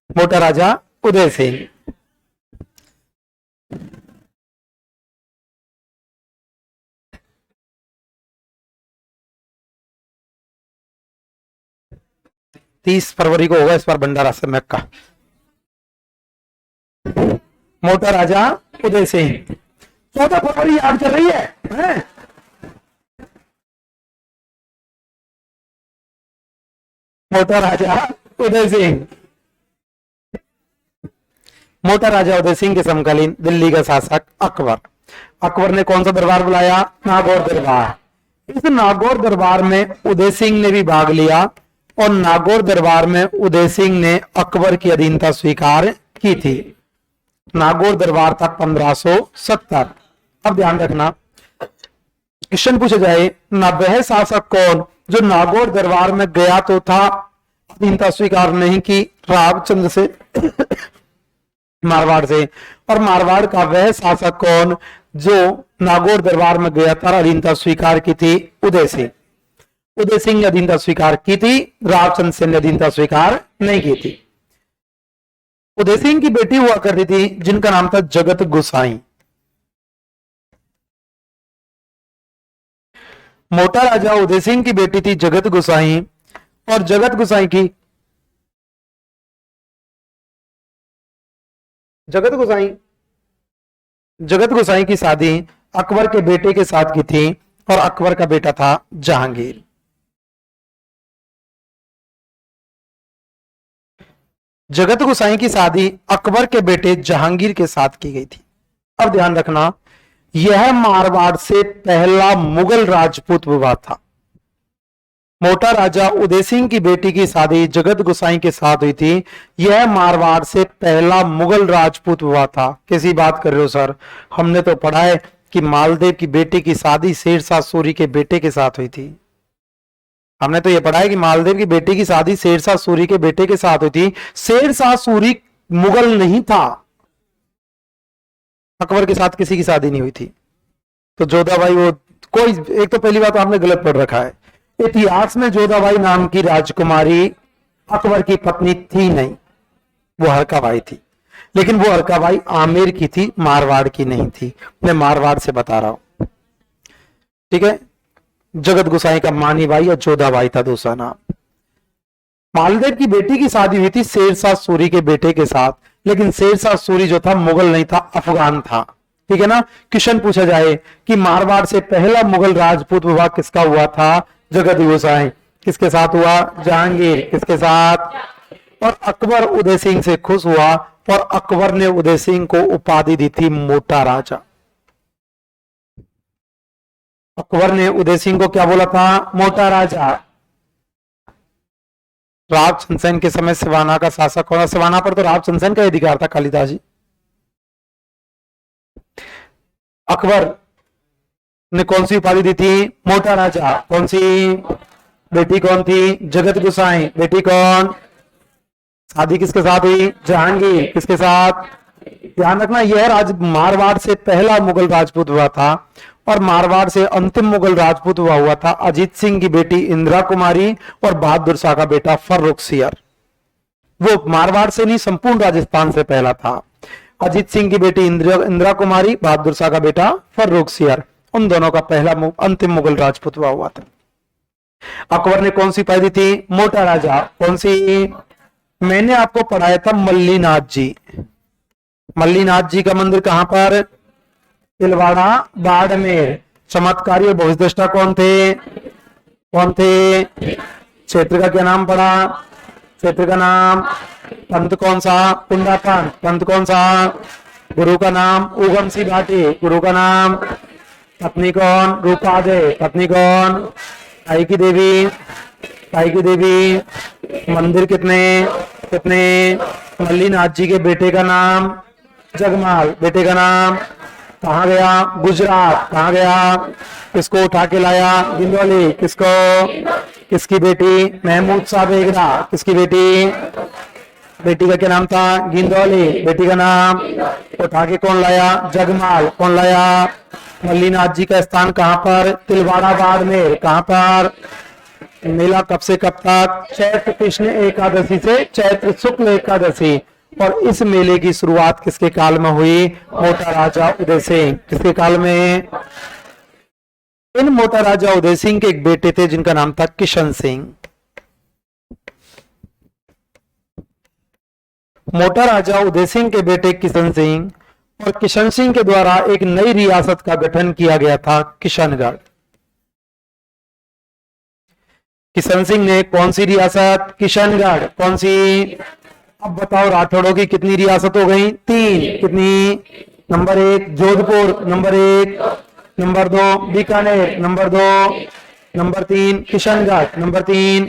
मोटा राजा उदय सिंह। तीस फरवरी को होगा इस बार भंडारा से मैक का। मोटा राजा उदय सिंह 14 फरवरी याद कर रही है? मोटा राजा उदय सिंह। मोटा राजा उदय सिंह के समकालीन दिल्ली का शासक अकबर। अकबर ने कौन सा दरबार बुलाया? नागौर दरबार। इस नागौर दरबार में उदय सिंह ने भी भाग लिया और नागौर दरबार में उदय सिंह ने अकबर की अधीनता स्वीकार की थी। नागौर दरबार था 1570। अब ध्यान रखना, क्वेश्चन पूछा जाए ना वह शासक कौन जो नागौर दरबार में गया तो था, अधीनता स्वीकार नहीं की, रामचंद्र से मारवाड़ से, और मारवाड़ का वह शासक कौन जो नागौर दरबार में गया था, अधीनता स्वीकार की थी? उदय सिंह। उदय सिंह ने अधीनता स्वीकार की थी, रामचंद्र सिंह ने अधीनता स्वीकार नहीं की थी। उदय सिंह की बेटी हुआ करती थी जिनका नाम था जगत गोसाई। मोटा राजा उदय सिंह की बेटी थी जगत गोसाई, और जगत गोसाई की शादी अकबर के बेटे के साथ की थी, और अकबर का बेटा था जहांगीर। जगत गोसाई की शादी अकबर के बेटे जहांगीर के साथ की गई थी। अब ध्यान रखना, यह मारवाड़ से पहला मुगल राजपूत विवाह था। मोटा राजा उदय सिंह की बेटी की शादी जगत गोसाई के साथ हुई थी। यह मारवाड़ से पहला मुगल राजपूत विवाह था। कैसी बात कर रहे हो सर? हमने तो पढ़ा है कि मालदेव की बेटी की शादी शेरशाह सूरी के बेटे के साथ हुई थी। हमने तो ये पढ़ा है कि मालदेव की बेटी की शादी शेरशाह सूरी के बेटे के साथ हुई थी। शेरशाह सूरी मुगल नहीं था, अकबर के साथ किसी की शादी नहीं हुई थी। तो जोधाबाई वो कोई, एक तो पहली बात आपने गलत पढ़ रखा है। इतिहास में जोधाबाई नाम की राजकुमारी अकबर की पत्नी थी नहीं, वो हरकाबाई थी। लेकिन वो हरकाबाई आमेर की थी, मारवाड़ की नहीं थी। मैं मारवाड़ से बता रहा हूं, ठीक है। जगत गोसाई का मानी बाई और जोधाबाई था दूसरा नाम। मालदेव की बेटी की शादी हुई थी शेरशाह सूरी के बेटे के साथ, लेकिन शेरशाह सूरी जो था मुगल नहीं था, अफगान था, ठीक है ना। क्वेश्चन पूछा जाए कि मारवाड़ से पहला मुगल राजपूत विवाह किसका हुआ था? जगत गोसाई। किसके साथ हुआ? जहांगीर। किसके साथ? और अकबर उदय सिंह से खुश हुआ, और अकबर ने उदय सिंह को उपाधि दी थी मोटा राजा। अकबर ने उदय सिंह को क्या बोला था? मोटा राजा। रावचंद्र सेन के समय सिवाना का शासक कौन? सिवाना पर तो रावचंद्र सेन का अधिकार था, कालिदास जी। अकबर ने कौन सी उपाधि दी थी? मोटा राजा। कौन सी? बेटी कौन थी? जगत गोसाई। बेटी कौन? शादी किसके साथ हुई? जहांगीर। किसके साथ? ध्यान रखना, यह मारवाड़ से पहला मुगल राजपूत हुआ था, और मारवाड़ से अंतिम मुगल राजपूत हुआ था अजीत सिंह की बेटी इंदिरा कुमारी और बहादुर शाह का बेटा फर्रुखसियर। वो मारवाड़ से नहीं, संपूर्ण राजस्थान से पहला था। अजीत सिंह की बेटी इंदिरा कुमारी, बहादुर शाह का बेटा फर्रुखसियर, उन दोनों का पहला अंतिम मुगल राजपूत हुआ था। अकबर ने कौन सी उपाधि दी थी? मोटा राजा। कौन सी? मैंने आपको पढ़ाया था मल्लीनाथ जी। मल्लीनाथ जी का मंदिर कहां पर? तिलवाड़ा, बाड़मेर। चमत्कारी और भविष्यद्रष्टा कौन थे? कौन थे? क्षेत्र का क्या नाम पड़ा? क्षेत्र का नाम। पंथ कौन सा? कुंडा पंथ। पंथ कौन सा? गुरु का नाम उगम सिंह भाटी। गुरु का नाम। पत्नी कौन? रूपादे। पत्नी कौन? ताई की देवी। ताई की देवी। मंदिर कितने? कितने? मल्लीनाथ जी के बेटे का नाम जगमाल। बेटे का नाम। कहाँ गया? गुजरात। कहाँ गया? किसको उठा के लाया? दिंडोली। किसको? किसकी बेटी? महमूद शाह बेगरा। किसकी बेटी? बेटी का क्या नाम था? गिंदौली। बेटी का नाम उठा के कौन लाया? जगमाल। कौन लाया? मल्लीनाथ जी का स्थान कहाँ पर? तिलवाड़ा बाड़मेर। कहाँ पर? मेला कब से कब तक? चैत्र कृष्ण एकादशी से चैत्र शुक्ल एकादशी। और इस मेले की शुरुआत किसके काल में हुई? मोटा राजा उदय सिंह। किसके काल में? इन मोटा राजा उदय सिंह के एक बेटे थे जिनका नाम था किशन सिंह। मोटा राजा उदय सिंह के बेटे किशन सिंह और किशन सिंह के द्वारा एक नई रियासत का गठन किया गया था, किशनगढ़। किशन सिंह ने कौन सी रियासत? किशनगढ़। कौन सी? अब बताओ राठौड़ों की कितनी रियासत हो गई? 3। कितनी? Number 1 Jodhpur, number 1, number 2 Bikaner, number 2, number 3 Kishangarh, number 3।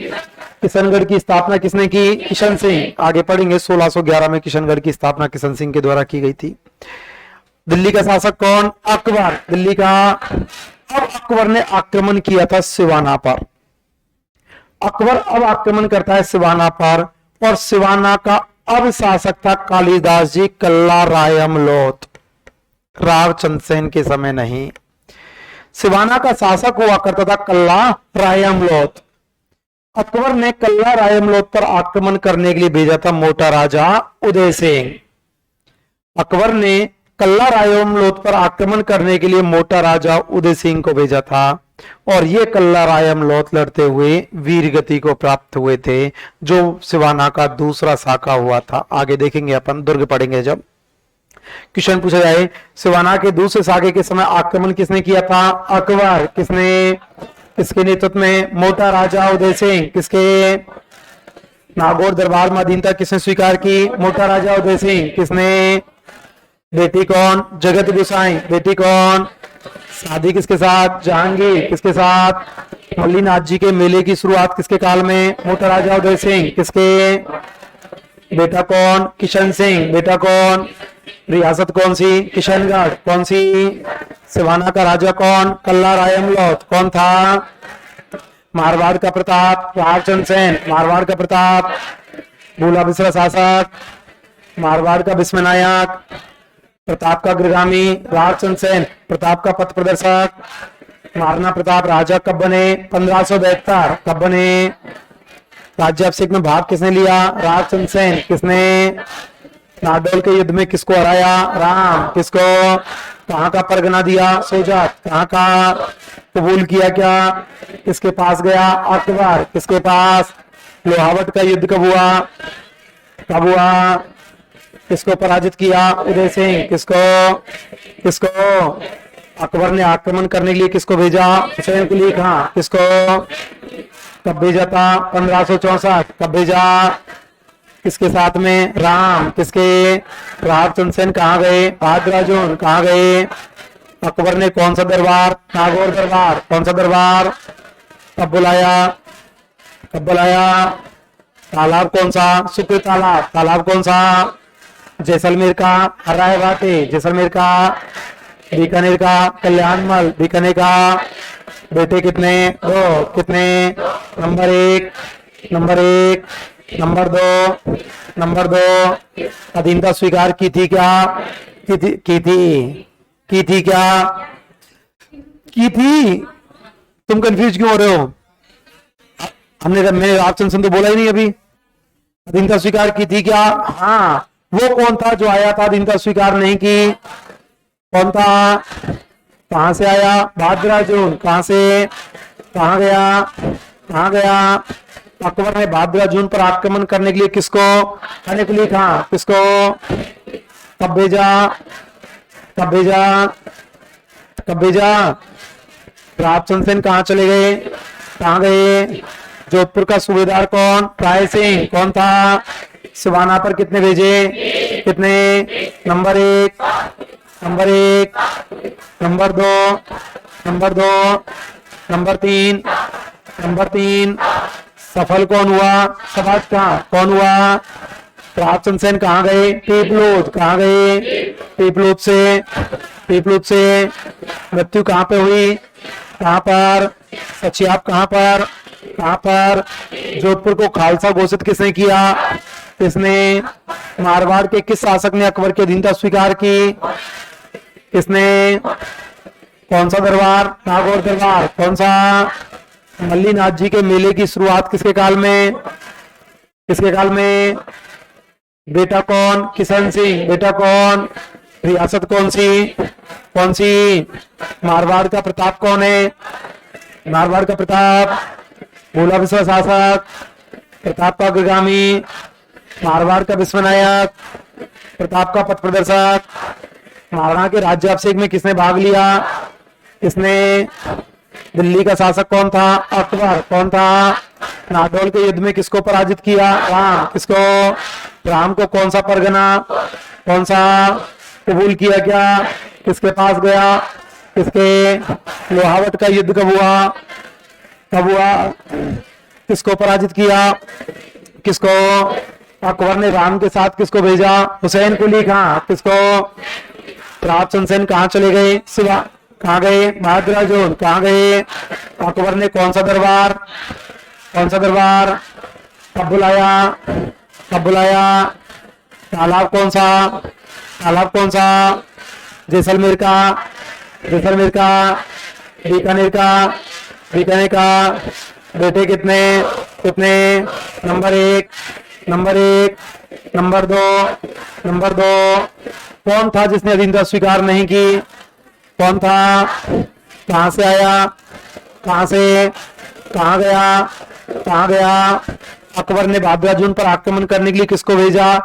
Kishangarh की स्थापना किसने की? किशन सिंह। आगे पढ़ेंगे 1611 में किशनगढ़ की स्थापना किशन सिंह के द्वारा की गई थी। दिल्ली का शासक कौन? अकबर। दिल्ली का। अब अकबर ने आक्रमण किया था सिवाना पर। अकबर अब आक्रमण करता है सिवाना पर और सिवाना का अब शासक था कालिदास जी कल्ला रायमलोत, रावचंद सेन के समय नहीं। सिवाना का शासक हुआ करता था कल्ला रायमलोत। अकबर ने कल्ला रायमलोत पर आक्रमण करने के लिए भेजा था मोटा राजा उदय सिंह। अकबर ने कल्ला रायमलोत पर आक्रमण करने के लिए मोटा राजा उदय सिंह को भेजा था और ये कल्ला रायमलोत लड़ते हुए वीर गति को प्राप्त हुए थे, जो सिवाना का दूसरा शाखा हुआ था। आगे देखेंगे अपन, दुर्ग पढ़ेंगे जब। क्वेश्चन पूछा जाए, सिवाना के दूसरे शाखे के समय आक्रमण किसने किया था? अकबर। किसने? किसके नेतृत्व में? मोटा राजा उदय सिंह। किसके? नागौर दरबार में अधीनता किसने स्वीकार की? मोटा राजा उदय सिंह। किसने? बेटी कौन? जगत गोसाई। बेटी कौन? शादी किसके साथ? जहांगीर। किसके साथ? मल्लीनाथ जी के मेले की शुरुआत किसके काल में? मोटा राजा उदय सिंह। किसके? बेटा कौन? किशन सिंह। बेटा कौन? रियासत कौन सी? किशनगढ़। कौन सी? सिवाना का राजा कौन? कल्ला रायमलोत। कौन था? मारवाड़ का प्रताप, रावचंद सेन। मारवाड़ का प्रताप, भूला बिसरा शासक, मारवाड़ का विस्मयनायक, प्रताप का अग्रगामी रावचंद सेन। प्रताप का पथ प्रदर्शक, महाराणा प्रताप राजा कब बने? 1572। कब बने? राज्याभिषेक में भाग किसने लिया? रावचंद सेन। किसने? नाडोल के युद्ध में किसको हराया? राम। किसको? कहाँ का परगना दिया? सोजात। कहाँ का? कबूल किया क्या? किसके पास गया? अकबर। किसके पास? लोहावट का युद्ध कब हुआ? कब हुआ? किसको पराजित किया? उदय सिंह। किसको? किसको? अकबर ने आक्रमण करने के लिए किसको भेजा? हुसैन कुली खां। किसको? कब भेजा था? 1564। कब भेजा? किसके साथ में? राम। किसके? रावचंद सेन कहाँ गए? बहादुर कहाँ गए? अकबर ने कौन सा दरबार? नागौर दरबार। कौन सा दरबार? कब बुलाया? कब बुलाया? तालाब कौन सा? शुक्र तालाब। तालाब कौन सा? जैसलमेर का रायघाटी। जैसलमेर का। बीकानेर का कल्याणमल। बीकानेर का। बेटे कितने? 2। कितने? Number 1, number 1, number 2, number 2। अधीनता स्वीकार की थी क्या? की थी की थी क्या? की थी। तुम कंफ्यूज क्यों हो रहे हो? मैंने रावचंद सिंह तो बोला ही नहीं अभी। अधीनता स्वीकार की थी क्या? हाँ। वो कौन था जो आया था अधीनता स्वीकार नहीं की? कौन था? कहां से आया? बहादुर। कहां से? कहां गया? कहां गया? अकबर ने बहादुर पर आक्रमण करने के लिए किसको? खाने के लिए था। किसको? कब भेजा? कब भेजा? कब भेजा? रावचंद सेन कहाँ चले गए? कहाँ गए? जोधपुर का सूबेदार कौन? राय सिंह। कौन था? सिवाना पर कितने भेजे? कितने? Number 1, number 1, number 2, number 2, number 3, number 3। सफल कौन हुआ? सबाज का। कौन हुआ? रावचंद सेन कहाँ गए? पीपलोद। कहाँ गए? पीपलोद से मृत्यु कहाँ पे हुई? कहाँ पर? सचियाप। कहाँ पर? कहाँ पर? जोधपुर को खालसा घोषित किसने किया? किसने मारवाड़ के किस शासक ने अकबर की अधीनता स्वीकार की? किसने? कौन सा दरबार? नागौर दरबार। कौन सा? मल्लीनाथ जी के मेले की शुरुआत किसके काल में? किसके काल में? बेटा कौन? किशन सिंह। बेटा कौन? रियासत कौन सी? कौन सी? मारवाड़ का प्रताप कौन है? मारवाड़ का प्रताप भोला विश्व शासक, प्रताप का अग्रगामी, मारवाड़ का विश्वनायक, प्रताप का पथ प्रदर्शक। महाराणा के राज्याभिषेक में किसने भाग लिया? किसने? दिल्ली का शासक कौन था? अकबर। कौन था? नागौर के युद्ध में किसको पराजित किया? राम। किसको? राम को कौन सा परगना, कौन सा कबूल किया गया? किसके पास गया? किसके? लोहावट का युद्ध कब हुआ? कब हुआ? किसको पराजित किया? किसको? अकबर ने राम के साथ किसको भेजा? हुसैन कुली खां। किसको? प्रताप चंद्र सेन कहाँ चले गए? शिवा कहाँ गए? बहादुर जोन कहाँ गए? अकबर ने कौन सा दरबार, कौन सा दरबार कब बुलाया? कब बुलाया? तालाब कौन सा? तालाब कौन सा? जैसलमेर का। जैसलमेर का। बीकानेर का। बीकानेर का। बेटे कितने? कितने? Number 1, number 1, number 2, number 2। कौन था जिसने अधीनता स्वीकार नहीं की? कौन था? कहां से आया? कहां से? कहां गया? कहां गया? अकबर ने बहादुर जून पर आक्रमण करने के लिए किसको भेजा?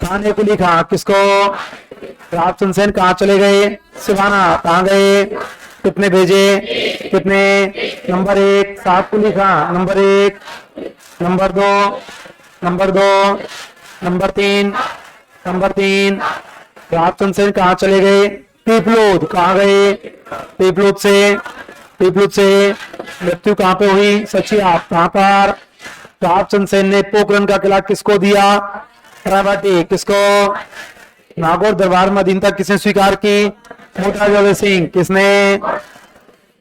खान कुली खां। किसको? प्रताप चंद्र सेन कहाँ चले गए? सिवाना। कहाँ गए? कितने भेजे? कितने? नंबर 1 सात Quli Khan. Number 1, number 2, number 2, number 3, number 3। Pratap Chandra Sen कहाँ चले गए? पीपलोद। कहाँ गए? पीपलोद से। पीपलोद से मृत्यु कहाँ पे हुई? सचिया। कहाँ पर? प्रताप चंद्र सेन ने पोखरण का किला किसको दिया? रावटी। किसको? नागौर दरबार में अधीनता किसने स्वीकार की? मोटा जोधे सिंह। किसने?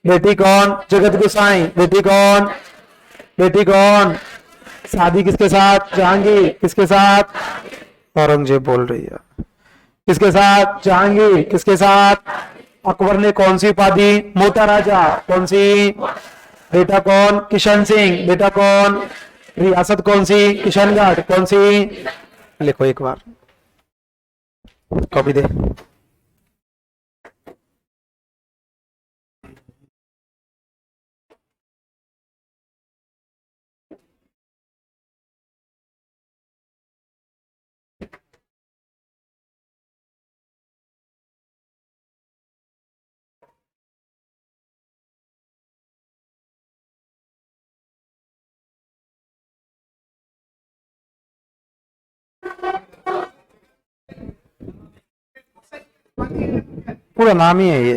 बेटी कौन? जगत गोसाई। बेटी कौन? बेटी कौन? शादी किसके साथ? जहांगीर। किसके साथ? औरंगजेब बोल रही है। किसके साथ? जहांगीर। किसके साथ? अकबर ने कौन सी उपाधि? मोटा राजा। कौन सी? बेटा कौन? किशन सिंह। बेटा कौन? रियासत कौन सी? किशनगढ़। कौन सी? लिखो एक बार, कॉपी दे। पूरा नाम ही है ये।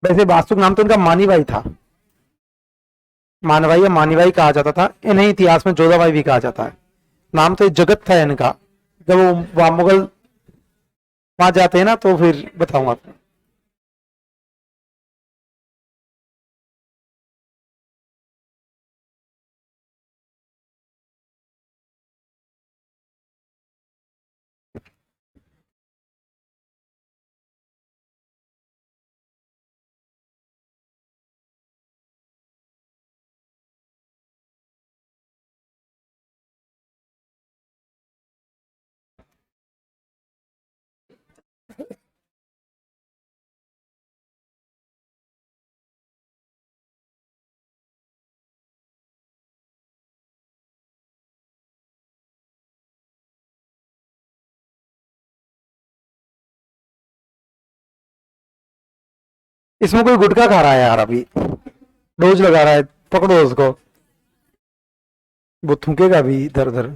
वैसे वास्तविक नाम तो इनका मानीबाई था। मानवाई या मानीबाई कहा जाता था। इन्हें इतिहास में जोधाबाई भी कहा जाता है। नाम तो जगत था इनका। जब वो वहां मुगल वहां जाते हैं ना तो फिर बताऊंगा। इसमें कोई गुटखा खा रहा है यार, अभी डोज लगा रहा है। पकड़ो उसको, वो थूकेगा भी इधर उधर।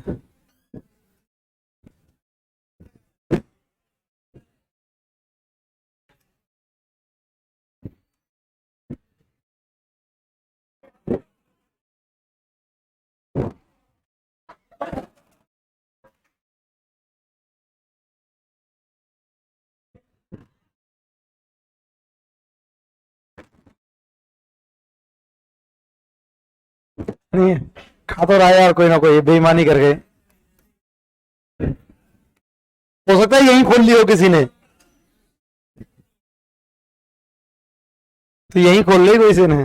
नहीं खा तो रहा है यार, कोई ना कोई बेईमानी करके। हो सकता है यहीं खोल ली हो किसी ने, तो यहीं खोल ली किसी ने।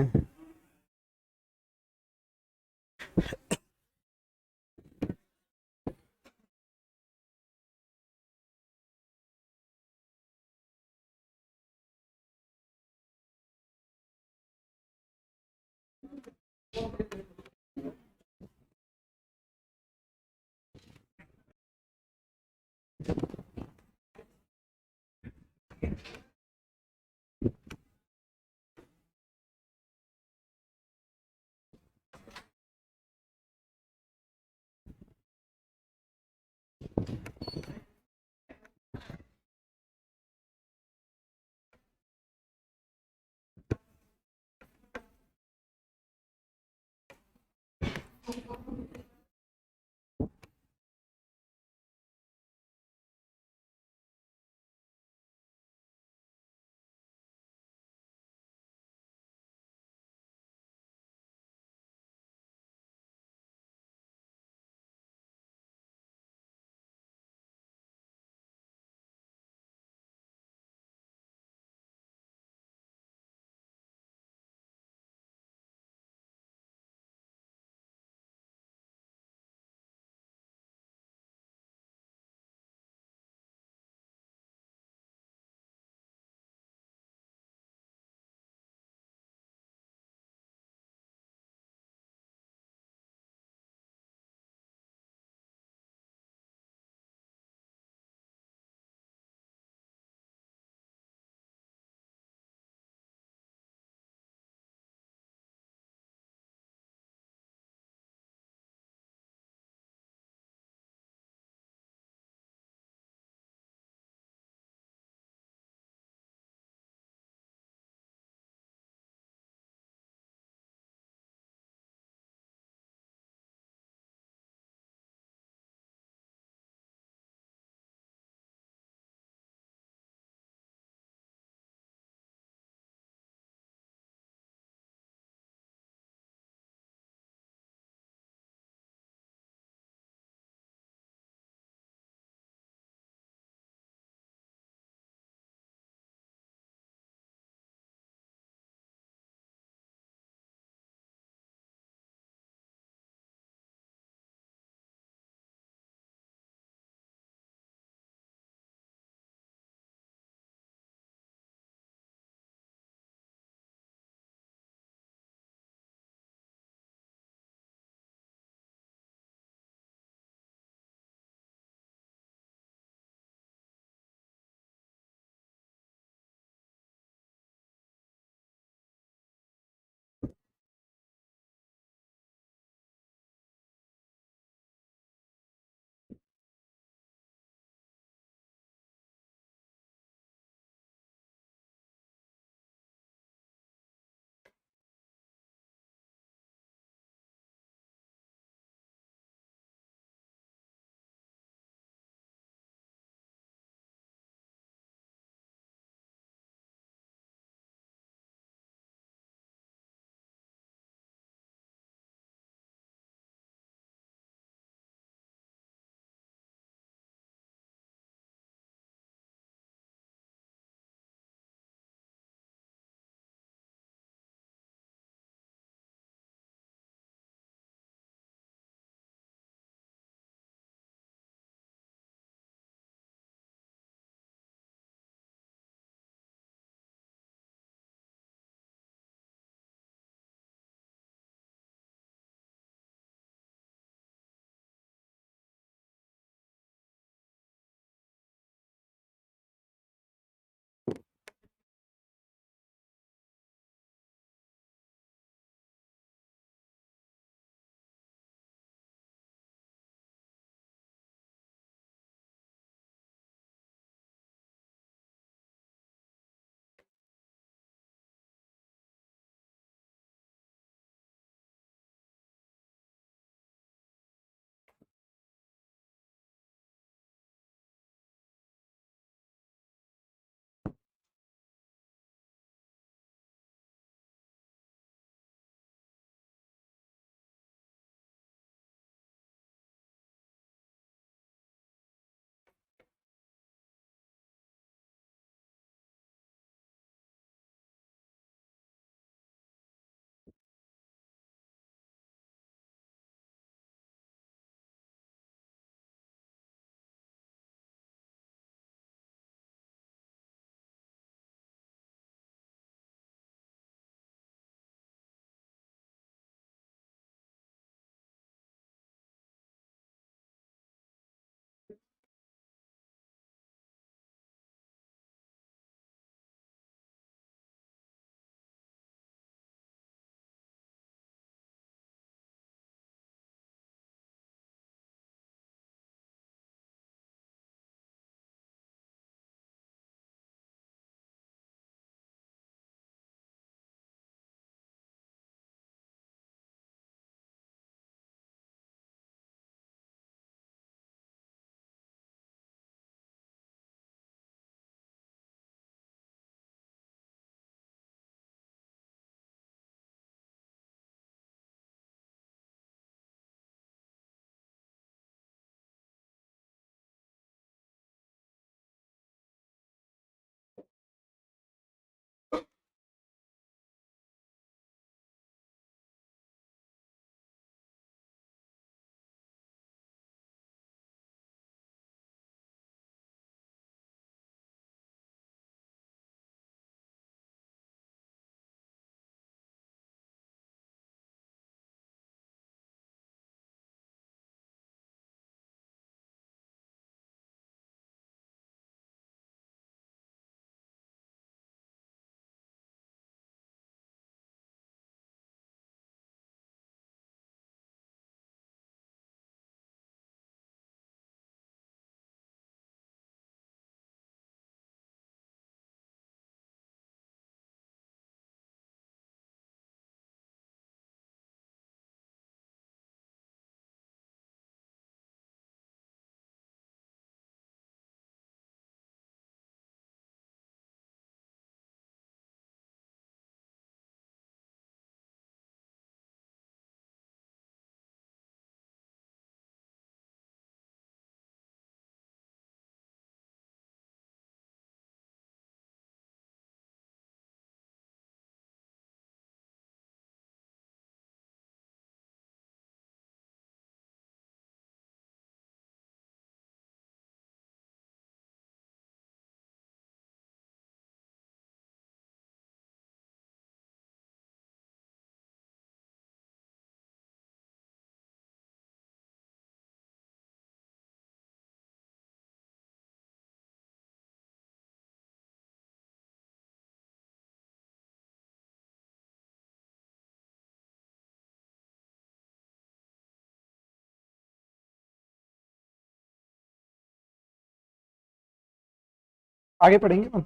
आगे पढ़ेंगे ना,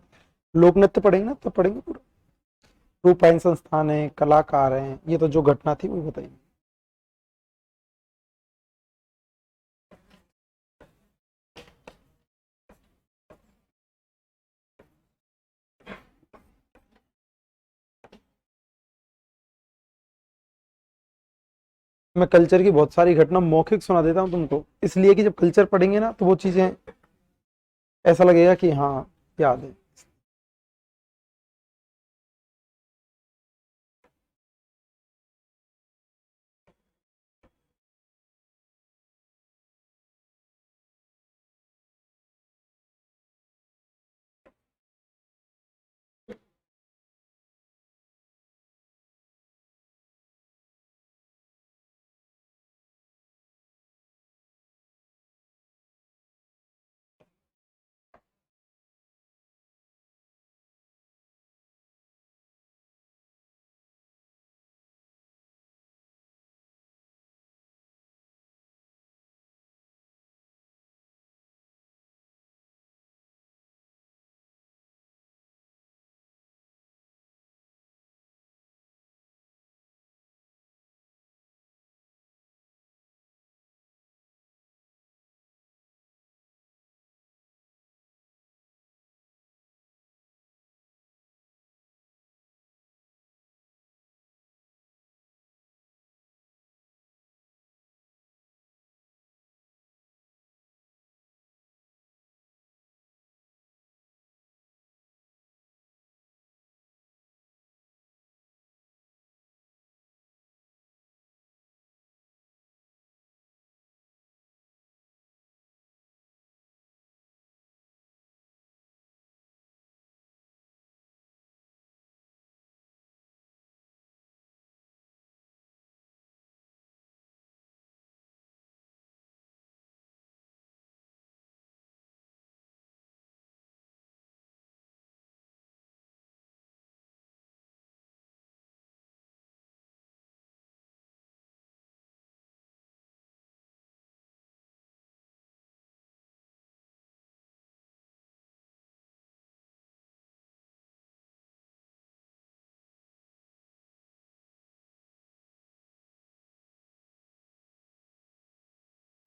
लोक नृत्य पढ़ेंगे ना, तब पढ़ेंगे पूरा। रूपायन संस्थान है, कलाकार हैं, ये तो जो घटना थी वो बताइए। मैं कल्चर की बहुत सारी घटना मौखिक सुना देता हूँ तुमको, इसलिए कि जब कल्चर पढ़ेंगे ना तो वो चीजें ऐसा लगेगा कि हाँ याद है।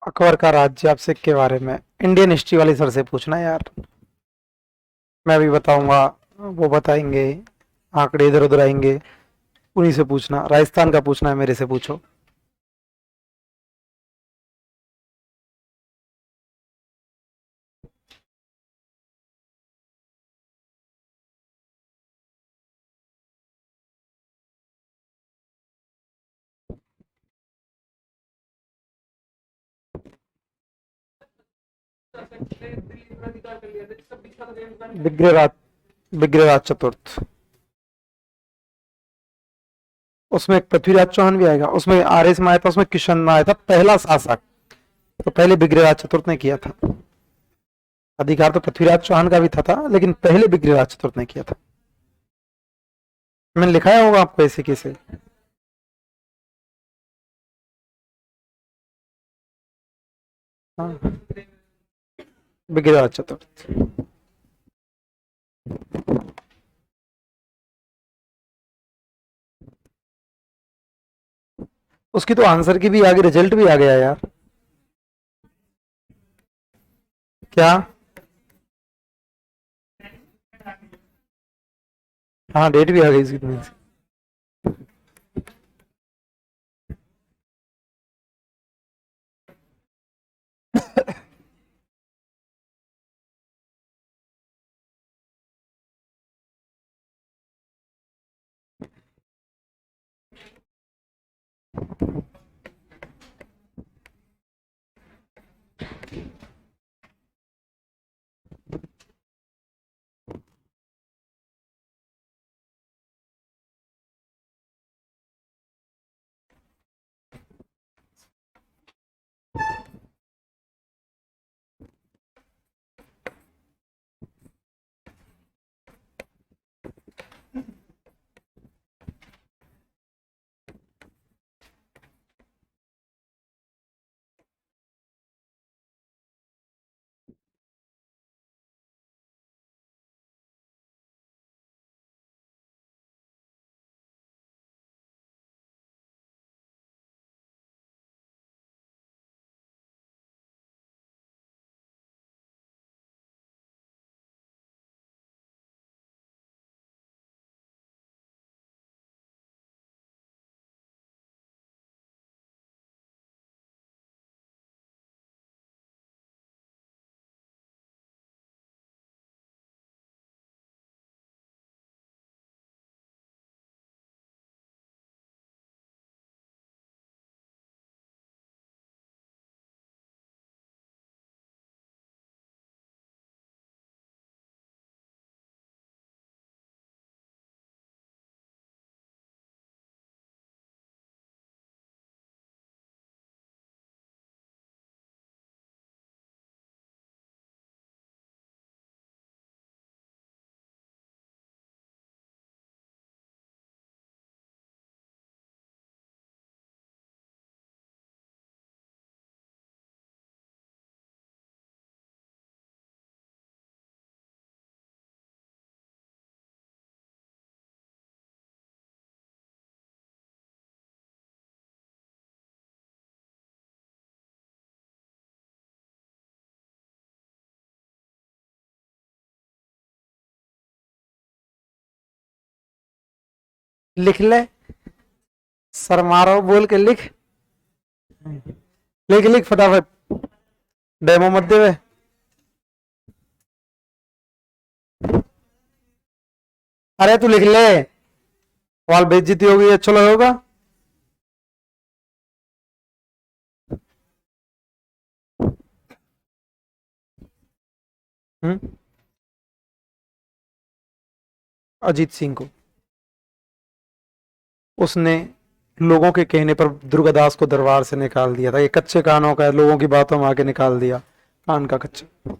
अकबर का राज्याभिषेक के बारे में इंडियन हिस्ट्री वाली सर से पूछना यार, मैं भी बताऊंगा, वो बताएंगे, आंकड़े इधर उधर आएंगे, उन्हीं से पूछना। राजस्थान का पूछना है मेरे से पूछो। विग्रहराज, विग्रहराज चतुर्थ। उसमें एक पृथ्वीराज चौहान भी आएगा, उसमें आर्य में आया था, उसमें किशन आया था पहला शासक, तो पहले विग्रहराज चतुर्थ ने किया था। अधिकार तो पृथ्वीराज चौहान का भी था, लेकिन पहले विग्रहराज चतुर्थ ने किया था। मैंने लिखाया होगा आपको ऐसे कैसे। हाँ, विग्रहराज चतुर्थ। उसकी तो आंसर की भी आगे रिजल्ट भी आ गया यार। क्या? हाँ, डेट भी आ गई इसकी। लिख ले, सर मारो बोल के लिख, लिख लिख फटाफट, डेमो मत दे। अरे तू लिख ले, सवाल बेइज्जती होगी, अच्छा लगेगा। अजीत सिंह को, उसने लोगों के कहने पर दुर्गादास को दरबार से निकाल दिया था। ये कच्चे कानों का है, लोगों की बातों में आके निकाल दिया कान का कच्चा।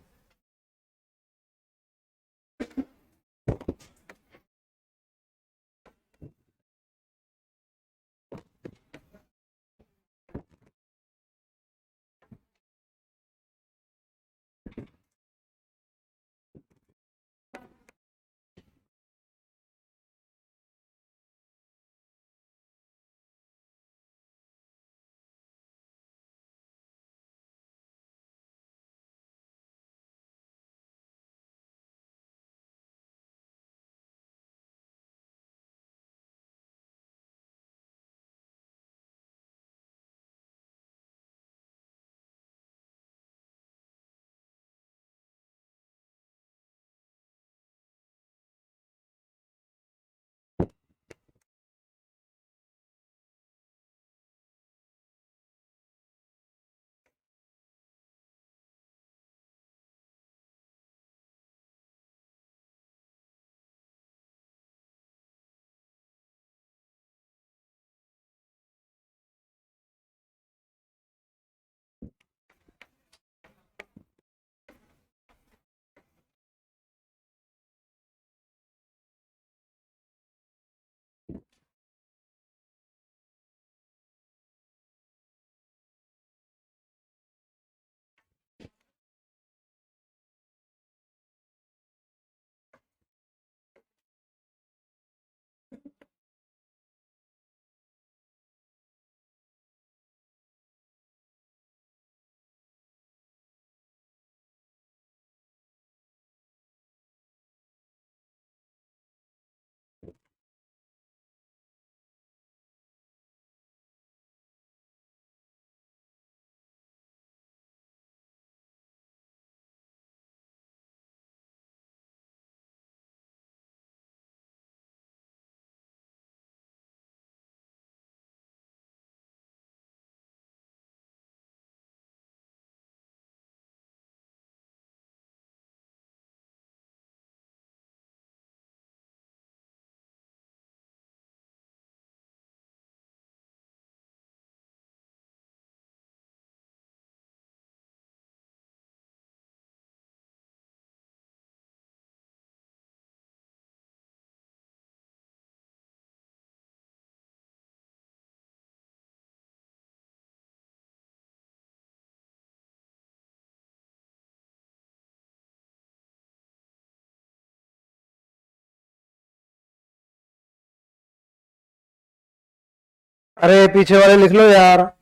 अरे पीछे वाले लिख लो यार।